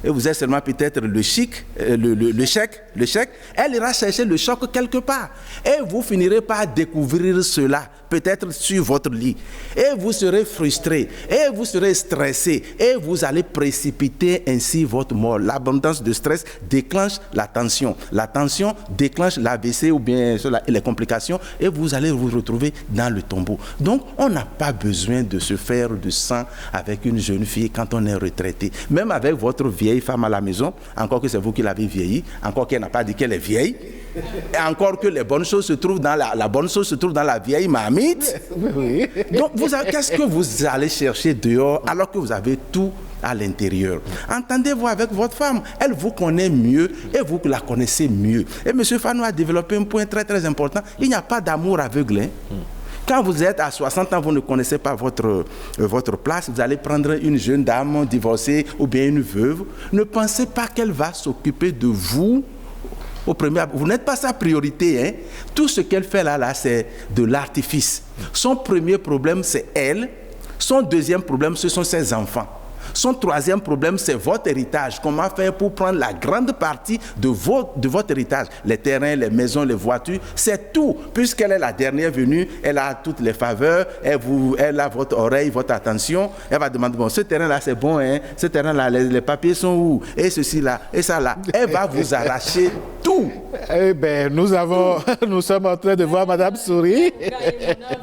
et vous êtes seulement peut-être le chèque, elle ira chercher le choc quelque part. Et vous finirez par découvrir cela, peut-être sur votre lit. Et vous serez frustré, et vous serez stressé, et vous allez précipiter ainsi votre mort. L'abondance de stress déclenche la tension. La tension déclenche l'AVC ou bien les complications, et vous allez vous retrouver dans le tombeau. Donc, on n'a pas besoin de se faire du sang avec une jeune fille quand on est retraité. Même avec votre vieille femme à la maison, encore que c'est vous qui l'avez vieillie, encore qu'elle n'a pas dit qu'elle est vieille, et encore que les bonnes choses se trouvent dans la bonne chose se trouve dans la vieille marmite. Oui. Donc, qu'est-ce que vous allez chercher dehors alors que vous avez tout à l'intérieur? Entendez-vous avec votre femme, elle vous connaît mieux et vous la connaissez mieux. Et M. Fanou a développé un point très très important, il n'y a pas d'amour aveugle. Quand vous êtes à 60 ans, vous ne connaissez pas votre place, vous allez prendre une jeune dame divorcée ou bien une veuve. Ne pensez pas qu'elle va s'occuper de vous au premier. Vous n'êtes pas sa priorité. Tout ce qu'elle fait là, c'est de l'artifice. Son premier problème, c'est elle. Son deuxième problème, ce sont ses enfants. Son troisième problème, c'est votre héritage. Comment faire pour prendre la grande partie de votre héritage? Les terrains, les maisons, les voitures, c'est tout. Puisqu'elle est la dernière venue, elle a toutes les faveurs, elle a votre oreille, votre attention. Elle va demander, bon, ce terrain-là, c'est bon, ce terrain-là, les papiers sont où? Et ceci là, et ça là. Elle va vous arracher tout. Eh bien, nous sommes en train de voir Madame Souris.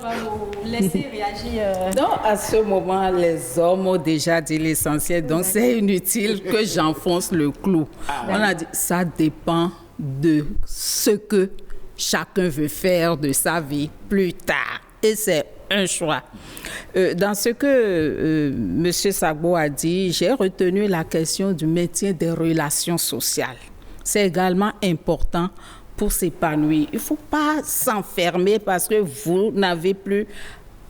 Va nous laisser réagir. Non, à ce moment, les hommes ont déjà dit l'essentiel, donc c'est inutile que j'enfonce le clou. On a dit, ça dépend de ce que chacun veut faire de sa vie plus tard. Et c'est un choix. Dans ce que M. Sagbo a dit, j'ai retenu la question du maintien des relations sociales. C'est également important pour s'épanouir. Il ne faut pas s'enfermer parce que vous n'avez plus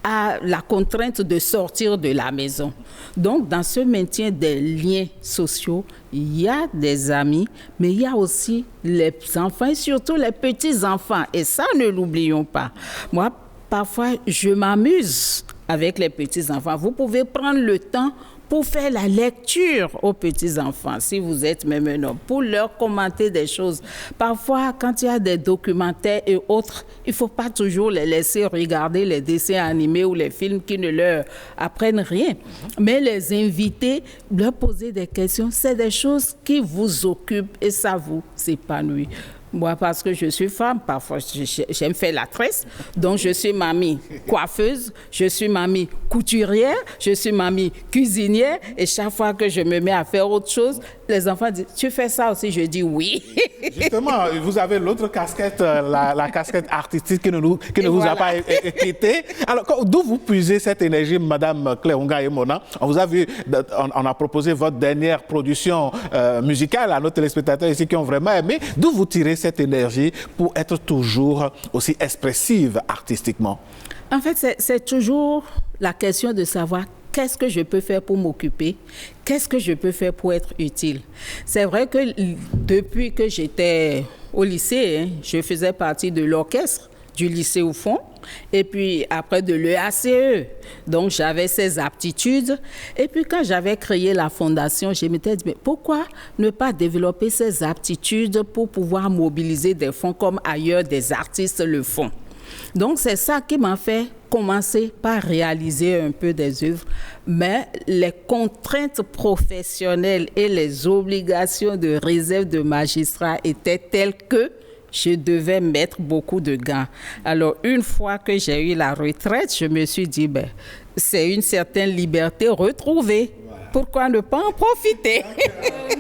a la contrainte de sortir de la maison. Donc, dans ce maintien des liens sociaux, il y a des amis, mais il y a aussi les enfants et surtout les petits-enfants. Et ça, ne l'oublions pas. Moi, parfois, je m'amuse avec les petits-enfants. Vous pouvez prendre le temps pour faire la lecture aux petits-enfants, si vous êtes même un homme, pour leur commenter des choses. Parfois, quand il y a des documentaires et autres, il ne faut pas toujours les laisser regarder les dessins animés ou les films qui ne leur apprennent rien, mais les inviter, leur poser des questions, c'est des choses qui vous occupent et ça vous épanouit. Moi, parce que je suis femme, parfois j'aime faire la tresse, donc je suis mamie coiffeuse, je suis mamie couturière, je suis mamie cuisinière, et chaque fois que je me mets à faire autre chose, les enfants disent « Tu fais ça aussi ?» Je dis « Oui. » Justement, vous avez l'autre casquette, la casquette artistique qui ne vous a pas quitté. Alors, d'où vous puisez cette énergie, Madame Claire Unga-Emona? On vous a vu, on a proposé votre dernière production musicale à nos téléspectateurs ici qui ont vraiment aimé. D'où vous tirez cette énergie pour être toujours aussi expressive artistiquement? En fait, c'est toujours la question de savoir qu'est-ce que je peux faire pour m'occuper, qu'est-ce que je peux faire pour être utile. C'est vrai que depuis que j'étais au lycée, je faisais partie de l'orchestre du lycée au fond, et puis après de l'EACE. Donc j'avais ces aptitudes. Et puis quand j'avais créé la fondation, je m'étais dit, mais pourquoi ne pas développer ces aptitudes pour pouvoir mobiliser des fonds comme ailleurs des artistes le font? Donc c'est ça qui m'a fait commencer par réaliser un peu des œuvres, mais les contraintes professionnelles et les obligations de réserve de magistrat étaient telles que je devais mettre beaucoup de gants. Alors, une fois que j'ai eu la retraite, je me suis dit, c'est une certaine liberté retrouvée. Pourquoi ne pas en profiter?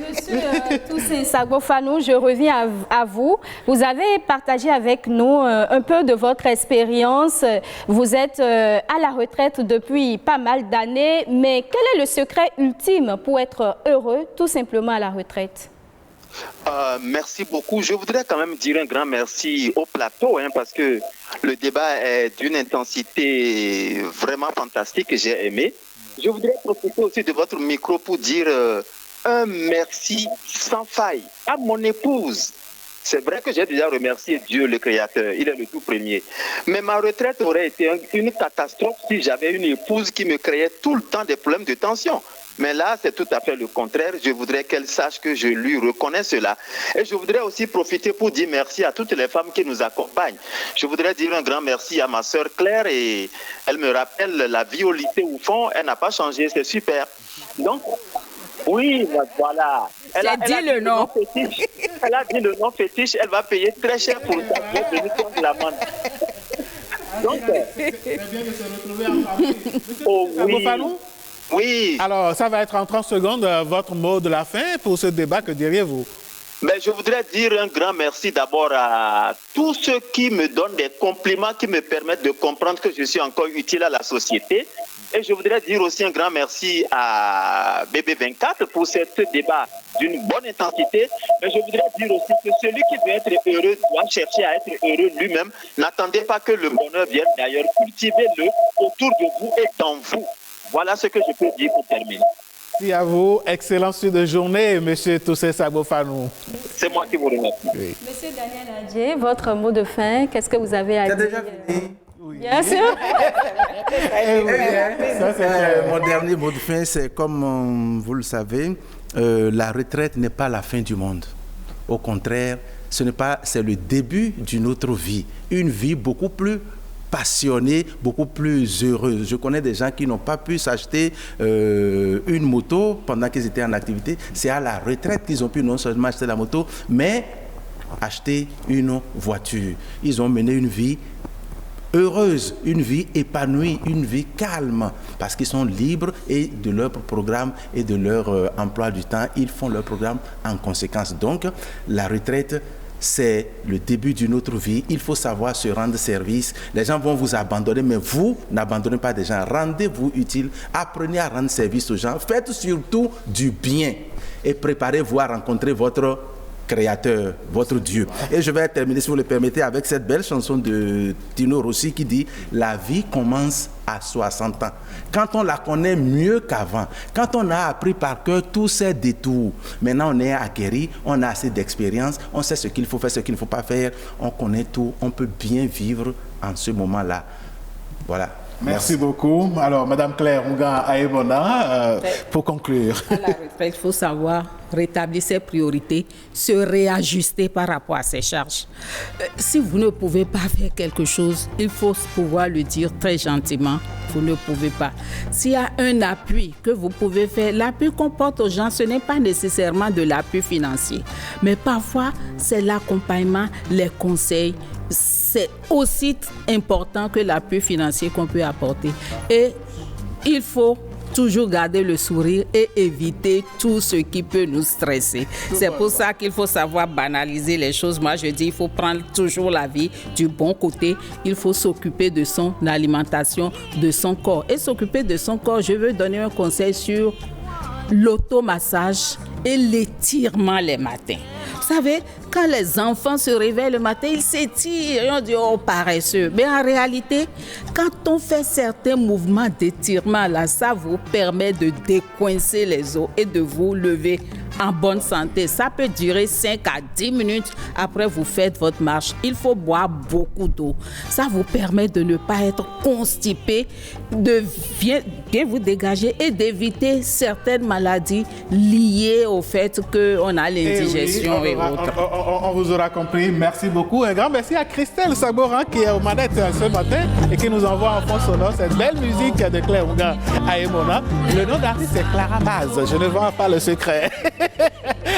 Monsieur Toussaint Sagbo-Fanou, je reviens à vous. Vous avez partagé avec nous un peu de votre expérience. Vous êtes à la retraite depuis pas mal d'années, mais quel est le secret ultime pour être heureux tout simplement à la retraite? Merci beaucoup. Je voudrais quand même dire un grand merci au plateau, parce que le débat est d'une intensité vraiment fantastique que j'ai aimé. Je voudrais profiter aussi de votre micro pour dire un merci sans faille à mon épouse. C'est vrai que j'ai déjà remercié Dieu, le Créateur, il est le tout premier. Mais ma retraite aurait été une catastrophe si j'avais une épouse qui me créait tout le temps des problèmes de tension. Mais là, c'est tout à fait le contraire. Je voudrais qu'elle sache que je lui reconnais cela. Et je voudrais aussi profiter pour dire merci à toutes les femmes qui nous accompagnent. Je voudrais dire un grand merci à ma sœur Claire. Et elle me rappelle la vie au lycée au fond. Elle n'a pas changé, c'est super. Donc, oui, voilà. Elle a dit le nom fétiche. Elle a dit le nom fétiche. Elle va payer très cher pour ça. Je vais venir prendre l'amende. Donc, c'est bien de se retrouver en famille. Oh oui. Oui. Alors, ça va être en 30 secondes, votre mot de la fin pour ce débat, que diriez-vous? Je voudrais dire un grand merci d'abord à tous ceux qui me donnent des compliments, qui me permettent de comprendre que je suis encore utile à la société. Et je voudrais dire aussi un grand merci à BB24 pour ce débat d'une bonne intensité. Mais je voudrais dire aussi que celui qui veut être heureux doit chercher à être heureux lui-même. N'attendez pas que le bonheur vienne d'ailleurs. Cultivez-le autour de vous et dans vous. Voilà ce que je peux dire pour terminer. Merci à vous. Excellente suite de journée, Monsieur Toussaint Sagbo-Fanou. C'est moi qui vous remercie. Oui. Monsieur Daniel Adjé, votre mot de fin, qu'est-ce que vous avez à dire? Déjà fini. Oui. Bien sûr. Mon dernier mot de fin, c'est comme vous le savez, la retraite n'est pas la fin du monde. Au contraire, c'est le début d'une autre vie. Une vie beaucoup plus passionnés, beaucoup plus heureux. Je connais des gens qui n'ont pas pu s'acheter une moto pendant qu'ils étaient en activité. C'est à la retraite qu'ils ont pu non seulement acheter la moto, mais acheter une voiture. Ils ont mené une vie heureuse, une vie épanouie, une vie calme, parce qu'ils sont libres et de leur programme et de leur emploi du temps, ils font leur programme en conséquence. Donc, la retraite, c'est le début d'une autre vie. Il faut savoir se rendre service. Les gens vont vous abandonner, mais vous n'abandonnez pas des gens. Rendez-vous utile. Apprenez à rendre service aux gens. Faites surtout du bien et préparez-vous à rencontrer votre Créateur, votre Dieu. Et je vais terminer, si vous le permettez, avec cette belle chanson de Tino Rossi qui dit « La vie commence à 60 ans ». Quand on la connaît mieux qu'avant, quand on a appris par cœur tous ces détours, maintenant on est aguerri, on a assez d'expérience, on sait ce qu'il faut faire, ce qu'il ne faut pas faire, on connaît tout, on peut bien vivre en ce moment-là. Voilà. Merci beaucoup. Alors, Madame Claire Unga-Aemona, pour conclure. À la retraite, il faut savoir rétablir ses priorités, se réajuster par rapport à ses charges. Si vous ne pouvez pas faire quelque chose, il faut pouvoir le dire très gentiment. Vous ne pouvez pas. S'il y a un appui que vous pouvez faire, l'appui qu'on porte aux gens, ce n'est pas nécessairement de l'appui financier. Mais parfois, c'est l'accompagnement, les conseils. C'est aussi important que l'appui financier qu'on peut apporter. Et il faut toujours garder le sourire et éviter tout ce qui peut nous stresser. C'est pour ça qu'il faut savoir banaliser les choses. Moi, je dis, il faut prendre toujours la vie du bon côté. Il faut s'occuper de son alimentation, de son corps. Et s'occuper de son corps, je veux donner un conseil sur l'automassage et l'étirement les matins. Vous savez, quand les enfants se réveillent le matin, ils s'étirent et on dit « oh, paresseux ». Mais en réalité, quand on fait certains mouvements d'étirement, là, ça vous permet de décoincer les os et de vous lever en bonne santé. Ça peut durer 5 à 10 minutes. Après, vous faites votre marche. Il faut boire beaucoup d'eau. Ça vous permet de ne pas être constipé, de bien vous dégager et d'éviter certaines maladies liées au fait qu'on a l'indigestion et autres. On vous aura compris. Merci beaucoup. Un grand merci à Christelle Saboran qui est aux manettes ce matin et qui nous envoie en fond sonore cette belle musique de Claire Unga-Aemona. Le nom d'artiste c'est Clara Baz. Je ne vends pas le secret.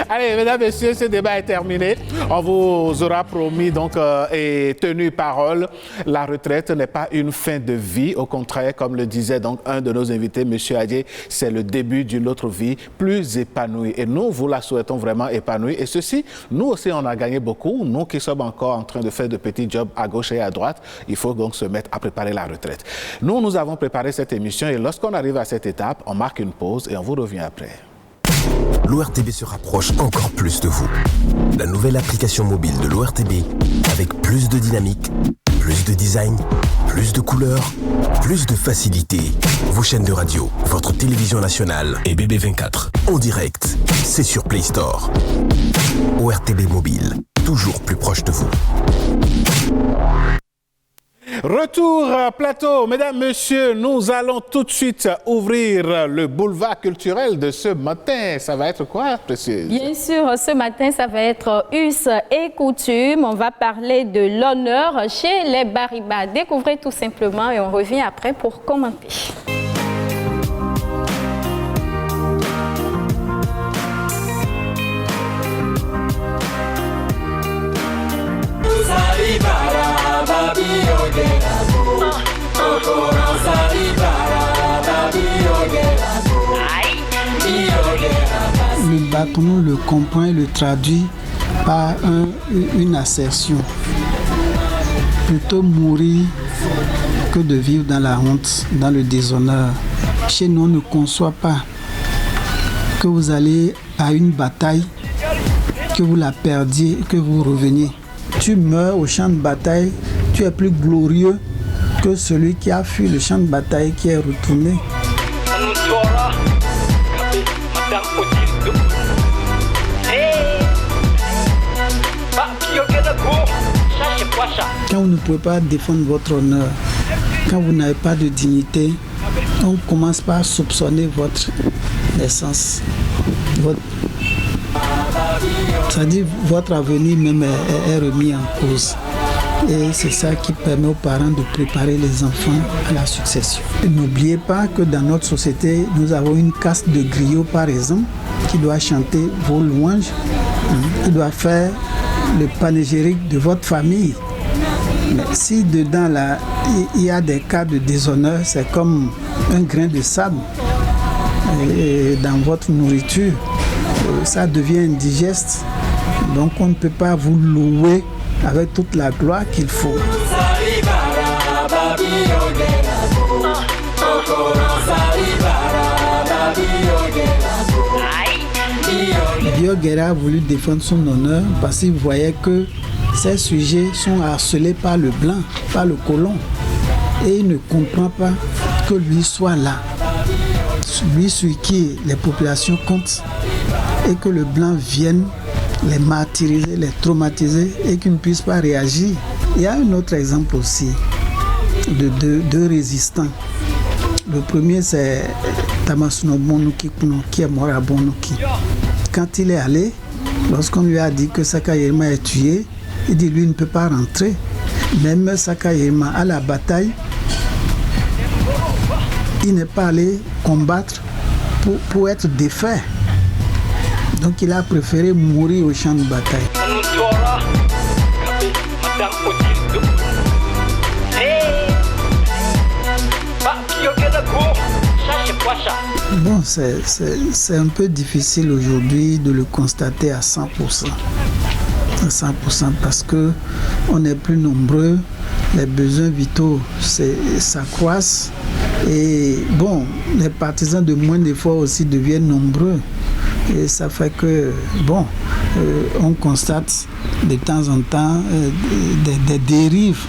Allez, mesdames, messieurs, ce débat est terminé. On vous aura promis donc et tenu parole. La retraite n'est pas une fin de vie. Au contraire, comme le disait donc un de nos invités, M. Adjei, c'est le début d'une autre vie plus épanouie. Et nous, vous la souhaitons vraiment épanouie. Et ceci, nous aussi, on a gagné beaucoup. Nous qui sommes encore en train de faire de petits jobs à gauche et à droite, il faut donc se mettre à préparer la retraite. Nous avons préparé cette émission et lorsqu'on arrive à cette étape, on marque une pause et on vous revient après. L'ORTB se rapproche encore plus de vous. La nouvelle application mobile de l'ORTB avec plus de dynamique, plus de design, plus de couleurs, plus de facilité. Vos chaînes de radio, votre télévision nationale et BB24 en direct, c'est sur Play Store. ORTB Mobile, toujours plus proche de vous. Retour plateau, mesdames, messieurs, nous allons tout de suite ouvrir le boulevard culturel de ce matin. Ça va être quoi, Précieuse? Bien sûr, ce matin, ça va être us et coutume. On va parler de l'honneur chez les Bariba. Découvrez tout simplement et on revient après pour commenter. Le Batonou le comprend et le traduit par une assertion. Plutôt mourir que de vivre dans la honte, dans le déshonneur. Chez nous, on ne conçoit pas que vous allez à une bataille, que vous la perdiez, que vous reveniez. Tu meurs au champ de bataille, tu es plus glorieux que celui qui a fui le champ de bataille, qui est retourné. Quand vous ne pouvez pas défendre votre honneur, quand vous n'avez pas de dignité, on commence par soupçonner votre naissance, c'est-à-dire votre avenir même est remis en cause. Et c'est ça qui permet aux parents de préparer les enfants à la succession. N'oubliez pas que dans notre société, nous avons une caste de griots, par exemple, qui doit chanter vos louanges, qui doit faire le panégyrique de votre famille. Mais si dedans, là, il y a des cas de déshonneur, c'est comme un grain de sable dans votre nourriture. Ça devient indigeste. Donc on ne peut pas vous louer avec toute la gloire qu'il faut. Dieu Dior Guerra a voulu défendre son honneur parce qu'il voyait que ces sujets sont harcelés par le blanc, par le colon. Et il ne comprend pas que lui soit là. Lui sur qui les populations comptent. Et que le blanc vienne les martyriser, les traumatiser et qu'ils ne puissent pas réagir. Il y a un autre exemple aussi de deux résistants. Le premier, c'est Tamasuno Bonuki qui est mort à Bonuki. Quand il est allé, lorsqu'on lui a dit que Sakayema est tué, il dit lui ne peut pas rentrer. Même Sakayema à la bataille, il n'est pas allé combattre pour être défait. Donc il a préféré mourir au champ de bataille. Bon, c'est un peu difficile aujourd'hui de le constater à 100%. À 100% parce qu'on est plus nombreux, les besoins vitaux s'accroissent et bon, les partisans de moins d'efforts aussi deviennent nombreux. Et ça fait que, bon, on constate de temps en temps des dérives.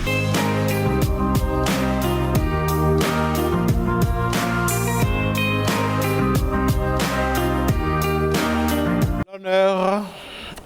L'honneur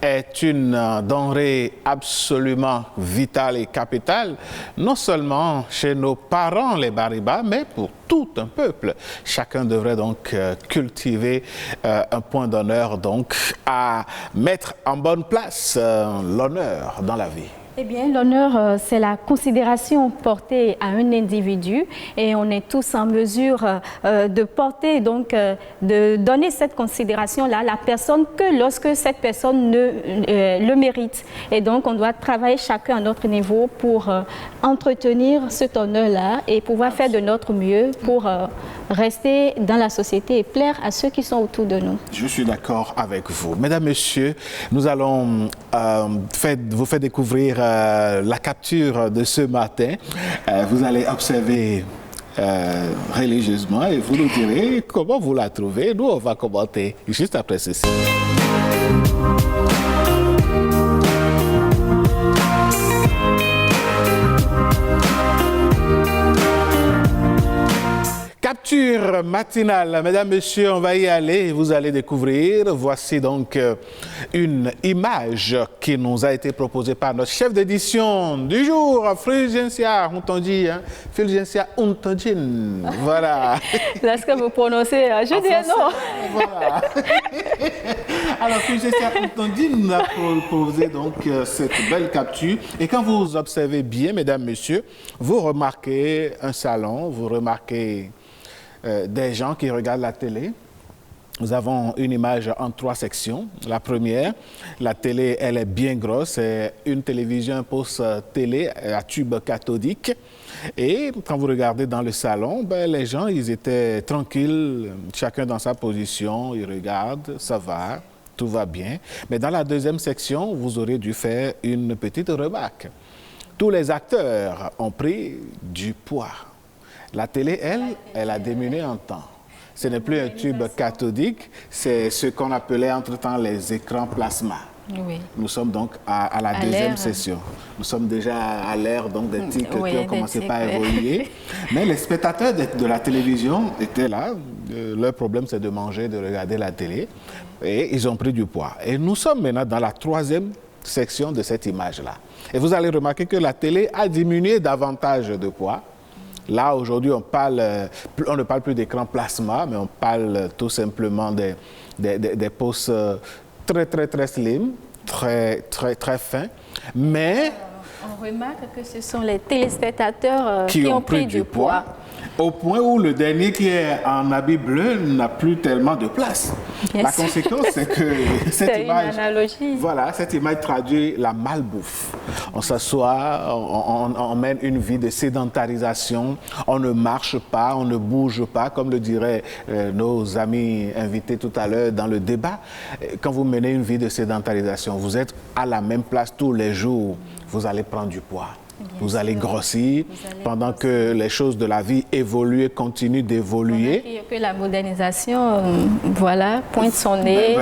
est une denrée absolument vitale et capitale, non seulement chez nos parents les Bariba, mais pour tout un peuple. Chacun devrait donc cultiver un point d'honneur, donc à mettre en bonne place l'honneur dans la vie. Eh bien, l'honneur, c'est la considération portée à un individu et on est tous en mesure de porter, donc de donner cette considération-là à la personne que lorsque cette personne le mérite. Et donc, on doit travailler chacun à notre niveau pour entretenir cet honneur-là et pouvoir faire de notre mieux pour rester dans la société et plaire à ceux qui sont autour de nous. Je suis d'accord avec vous. Mesdames, Messieurs, nous allons vous faire découvrir la capture de ce matin. Vous allez observer religieusement et vous nous direz comment vous la trouvez. Nous, on va commenter juste après ceci. Capture matinale, mesdames, messieurs, on va y aller, vous allez découvrir. Voici donc une image qui nous a été proposée par notre chef d'édition du jour, Fulgencia Untonji, Fulgencia Untonjin. Voilà. Lorsque vous prononcez, je dis non. Voilà. Alors, Fulgencia Untonjin nous a proposé donc cette belle capture. Et quand vous observez bien, mesdames, messieurs, vous remarquez un salon, vous remarquez des gens qui regardent la télé. Nous avons une image en 3 sections. La première, la télé, elle est bien grosse. C'est une télévision, un poste télé à tube cathodique. Et quand vous regardez dans le salon, ben, les gens, ils étaient tranquilles, chacun dans sa position. Ils regardent, ça va, tout va bien. Mais dans la deuxième section, vous aurez dû faire une petite remarque. Tous les acteurs ont pris du poids. La télé, elle a diminué en temps. Ce n'est plus un tube cathodique, c'est ce qu'on appelait entre-temps les écrans plasma. Oui. Nous sommes donc à la deuxième session. Nous sommes déjà à l'ère des tics qui ont commencé par évoluer. Mais les spectateurs de la télévision étaient là. Leur problème, c'est de manger, de regarder la télé. Et ils ont pris du poids. Et nous sommes maintenant dans la 3e section de cette image-là. Et vous allez remarquer que la télé a diminué davantage de poids. Là, aujourd'hui, on ne parle plus d'écran plasma, mais on parle tout simplement des postes très slim, très fins. Mais on remarque que ce sont les téléspectateurs qui ont pris du poids. Au point où le dernier qui est en habit bleu n'a plus tellement de place. La conséquence, c'est que cette image, voilà, cette image traduit la malbouffe. On s'assoit, on mène une vie de sédentarisation, on ne marche pas, on ne bouge pas, comme le diraient nos amis invités tout à l'heure dans le débat. Quand vous menez une vie de sédentarisation, vous êtes à la même place tous les jours, vous allez prendre du poids. Vous allez grossir pendant que les choses de la vie évoluent et continuent d'évoluer. Que la modernisation, voilà, pointe son nez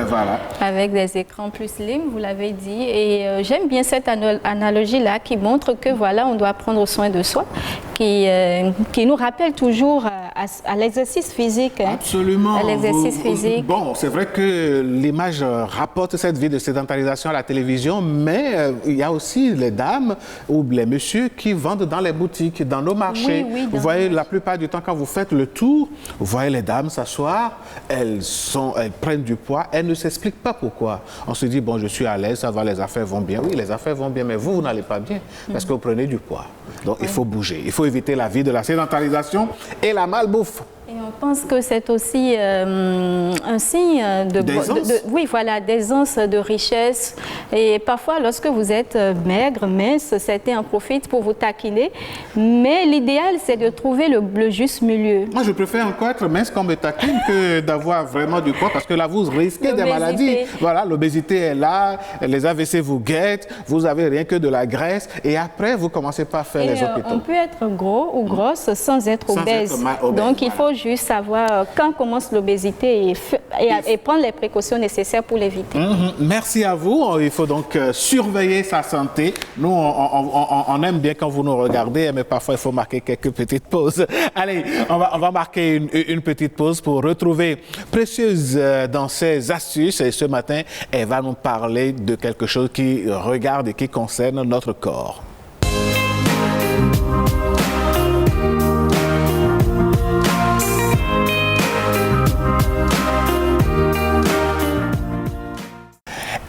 avec des écrans plus slim, vous l'avez dit. Et j'aime bien cette analogie-là qui montre que voilà, on doit prendre soin de soi, qui nous rappelle toujours à l'exercice physique. Hein, absolument. À l'exercice physique. Bon, c'est vrai que l'image rapporte cette vie de sédentarisation à la télévision, mais il y a aussi les dames ou les messieurs qui vendent dans les boutiques, dans nos marchés. Oui, vous voyez, la plupart du temps, quand vous faites le tour, vous voyez les dames s'asseoir, elles prennent du poids, elles ne s'expliquent pas pourquoi. On se dit, bon, je suis à l'aise, ça va, les affaires vont bien. Oui, les affaires vont bien, mais vous n'allez pas bien parce que vous prenez du poids. Donc, il faut bouger. Il faut éviter la vie de la sédentarisation et la malbouffe. Et on pense que c'est aussi un signe d'aisance, de richesse. Et parfois, lorsque vous êtes maigre, mince, certains en profitent pour vous taquiner. Mais l'idéal, c'est de trouver le juste milieu. Moi, je préfère encore être mince qu'on me taquine que d'avoir vraiment du poids, parce que là, vous risquez des maladies. Voilà, l'obésité est là, les AVC vous guettent, vous avez rien que de la graisse, et après, vous commencez pas à faire les hôpitaux. On peut être gros ou grosse sans être obèse. Donc, il faut juste savoir quand commence l'obésité et prendre les précautions nécessaires pour l'éviter. Merci à vous. Il faut donc surveiller sa santé. Nous, on aime bien quand vous nous regardez, mais parfois, il faut marquer quelques petites pauses. Allez, on va marquer une petite pause pour retrouver Précieuse dans ses astuces. Et ce matin, elle va nous parler de quelque chose qui regarde et qui concerne notre corps.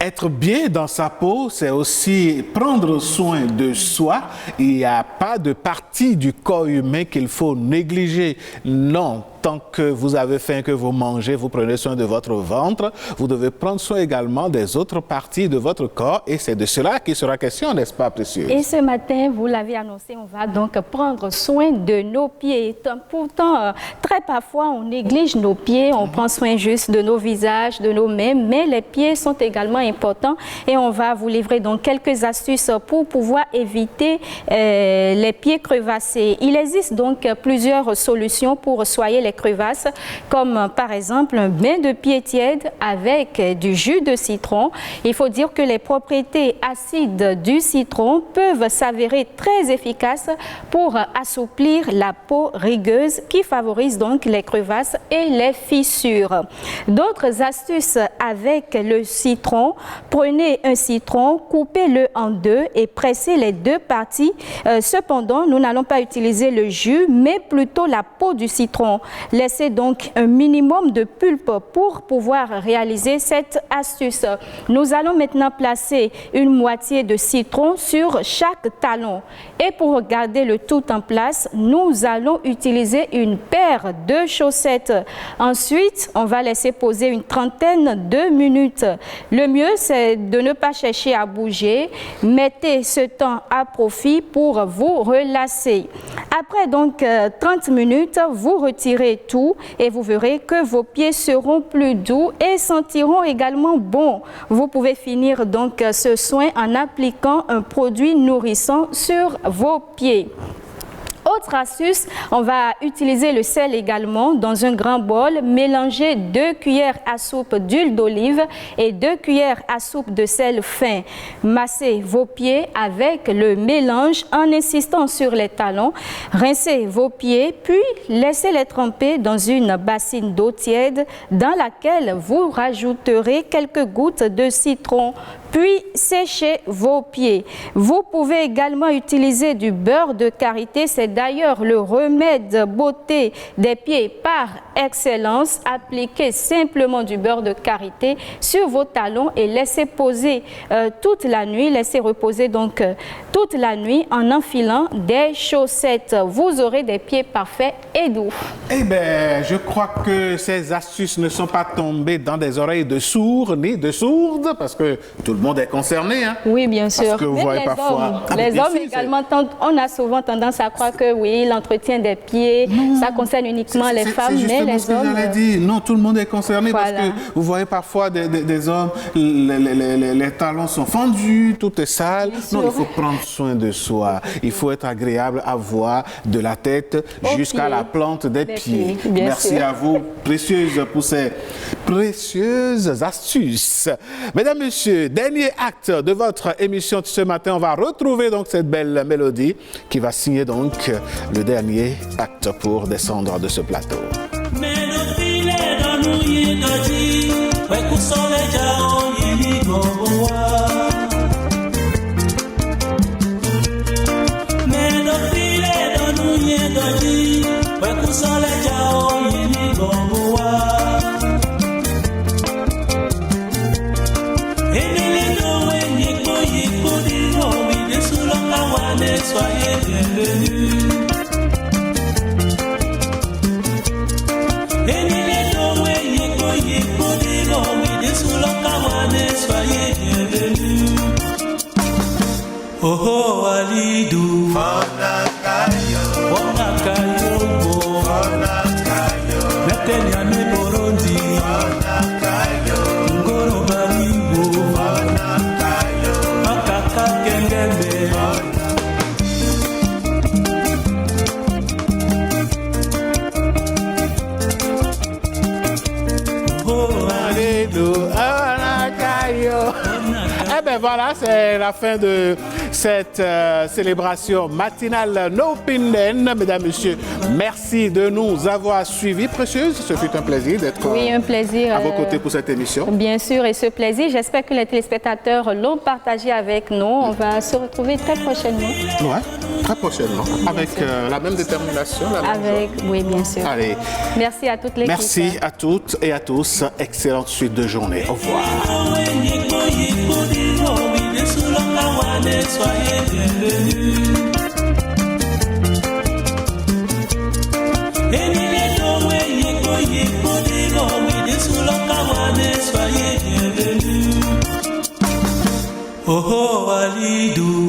Être bien dans sa peau, c'est aussi prendre soin de soi. Il n'y a pas de partie du corps humain qu'il faut négliger. Non. Tant que vous avez faim, que vous mangez, vous prenez soin de votre ventre, vous devez prendre soin également des autres parties de votre corps et c'est de cela qu'il sera question, n'est-ce pas, Précieuse? Et ce matin, vous l'avez annoncé, on va donc prendre soin de nos pieds. Pourtant, très parfois, on néglige nos pieds, on prend soin juste de nos visages, de nos mains, mais les pieds sont également importants et on va vous livrer donc quelques astuces pour pouvoir éviter les pieds crevassés. Il existe donc plusieurs solutions pour soigner les crevasses, comme par exemple un bain de pied tiède avec du jus de citron. Il faut dire que les propriétés acides du citron peuvent s'avérer très efficaces pour assouplir la peau rugueuse qui favorise donc les crevasses et les fissures. D'autres astuces avec le citron: prenez un citron, coupez-le en deux et pressez les deux parties. Cependant, nous n'allons pas utiliser le jus, mais plutôt la peau du citron. Laissez donc un minimum de pulpe pour pouvoir réaliser cette astuce. Nous allons maintenant placer une moitié de citron sur chaque talon. Et pour garder le tout en place, nous allons utiliser une paire de chaussettes. Ensuite, on va laisser poser une trentaine de minutes. Le mieux, c'est de ne pas chercher à bouger. Mettez ce temps à profit pour vous relasser. Après donc 30 minutes, vous retirez tout et vous verrez que vos pieds seront plus doux et sentiront également bon. Vous pouvez finir donc ce soin en appliquant un produit nourrissant sur vos pieds. Autre astuce, on va utiliser le sel également dans un grand bol. Mélangez 2 cuillères à soupe d'huile d'olive et 2 cuillères à soupe de sel fin. Massez vos pieds avec le mélange en insistant sur les talons. Rincez vos pieds, puis laissez-les tremper dans une bassine d'eau tiède dans laquelle vous rajouterez quelques gouttes de citron. Puis séchez vos pieds. Vous pouvez également utiliser du beurre de karité. C'est d'ailleurs le remède beauté des pieds par excellence. Appliquez simplement du beurre de karité sur vos talons et laissez poser toute la nuit. Laissez reposer donc toute la nuit en enfilant des chaussettes. Vous aurez des pieds parfaits et doux. Eh bien, je crois que ces astuces ne sont pas tombées dans des oreilles de sourds ni de sourdes, parce que tout le monde est concerné. Hein? Oui, bien sûr. Parce que vous voyez parfois... Les hommes également, on a souvent tendance à croire que que oui, l'entretien des pieds, ça concerne uniquement les femmes, mais les hommes... C'est dit. Non, tout le monde est concerné parce que vous voyez parfois des hommes, les talons sont fendus, tout est sale. Non, il faut prendre soin de soi. Il faut être agréable à voir de la tête jusqu'à la plante des pieds. Merci à vous, précieuses, pour ces précieuses astuces. Mesdames, Messieurs, dernier acte de votre émission de ce matin. On va retrouver donc cette belle mélodie qui va signer donc le dernier acte pour descendre de ce plateau. Soyez bienvenus. Soyez bienvenus. Oh oh Alidou. Fonakayo. Fonakayo. Fonakayo. Meteniami Burundi. Fonakayo. Ngoro Baribo. Fonakayo. Makaka Kengembe. Eh bien voilà, c'est la fin de cette célébration matinale No Pinden. Mesdames, Messieurs, merci de nous avoir suivis. Précieuse, ce fut un plaisir d'être un plaisir, à vos côtés pour cette émission. Bien sûr, et ce plaisir, j'espère que les téléspectateurs l'ont partagé avec nous. On va se retrouver très prochainement. Oui, très prochainement. Avec la même détermination. Oui, bien sûr. Allez. Merci à toute l'équipe. Merci à toutes et à tous. Excellente suite de journée. Au revoir. Soyez bienvenus. Soyez bienvenus. Oh oh Alidou.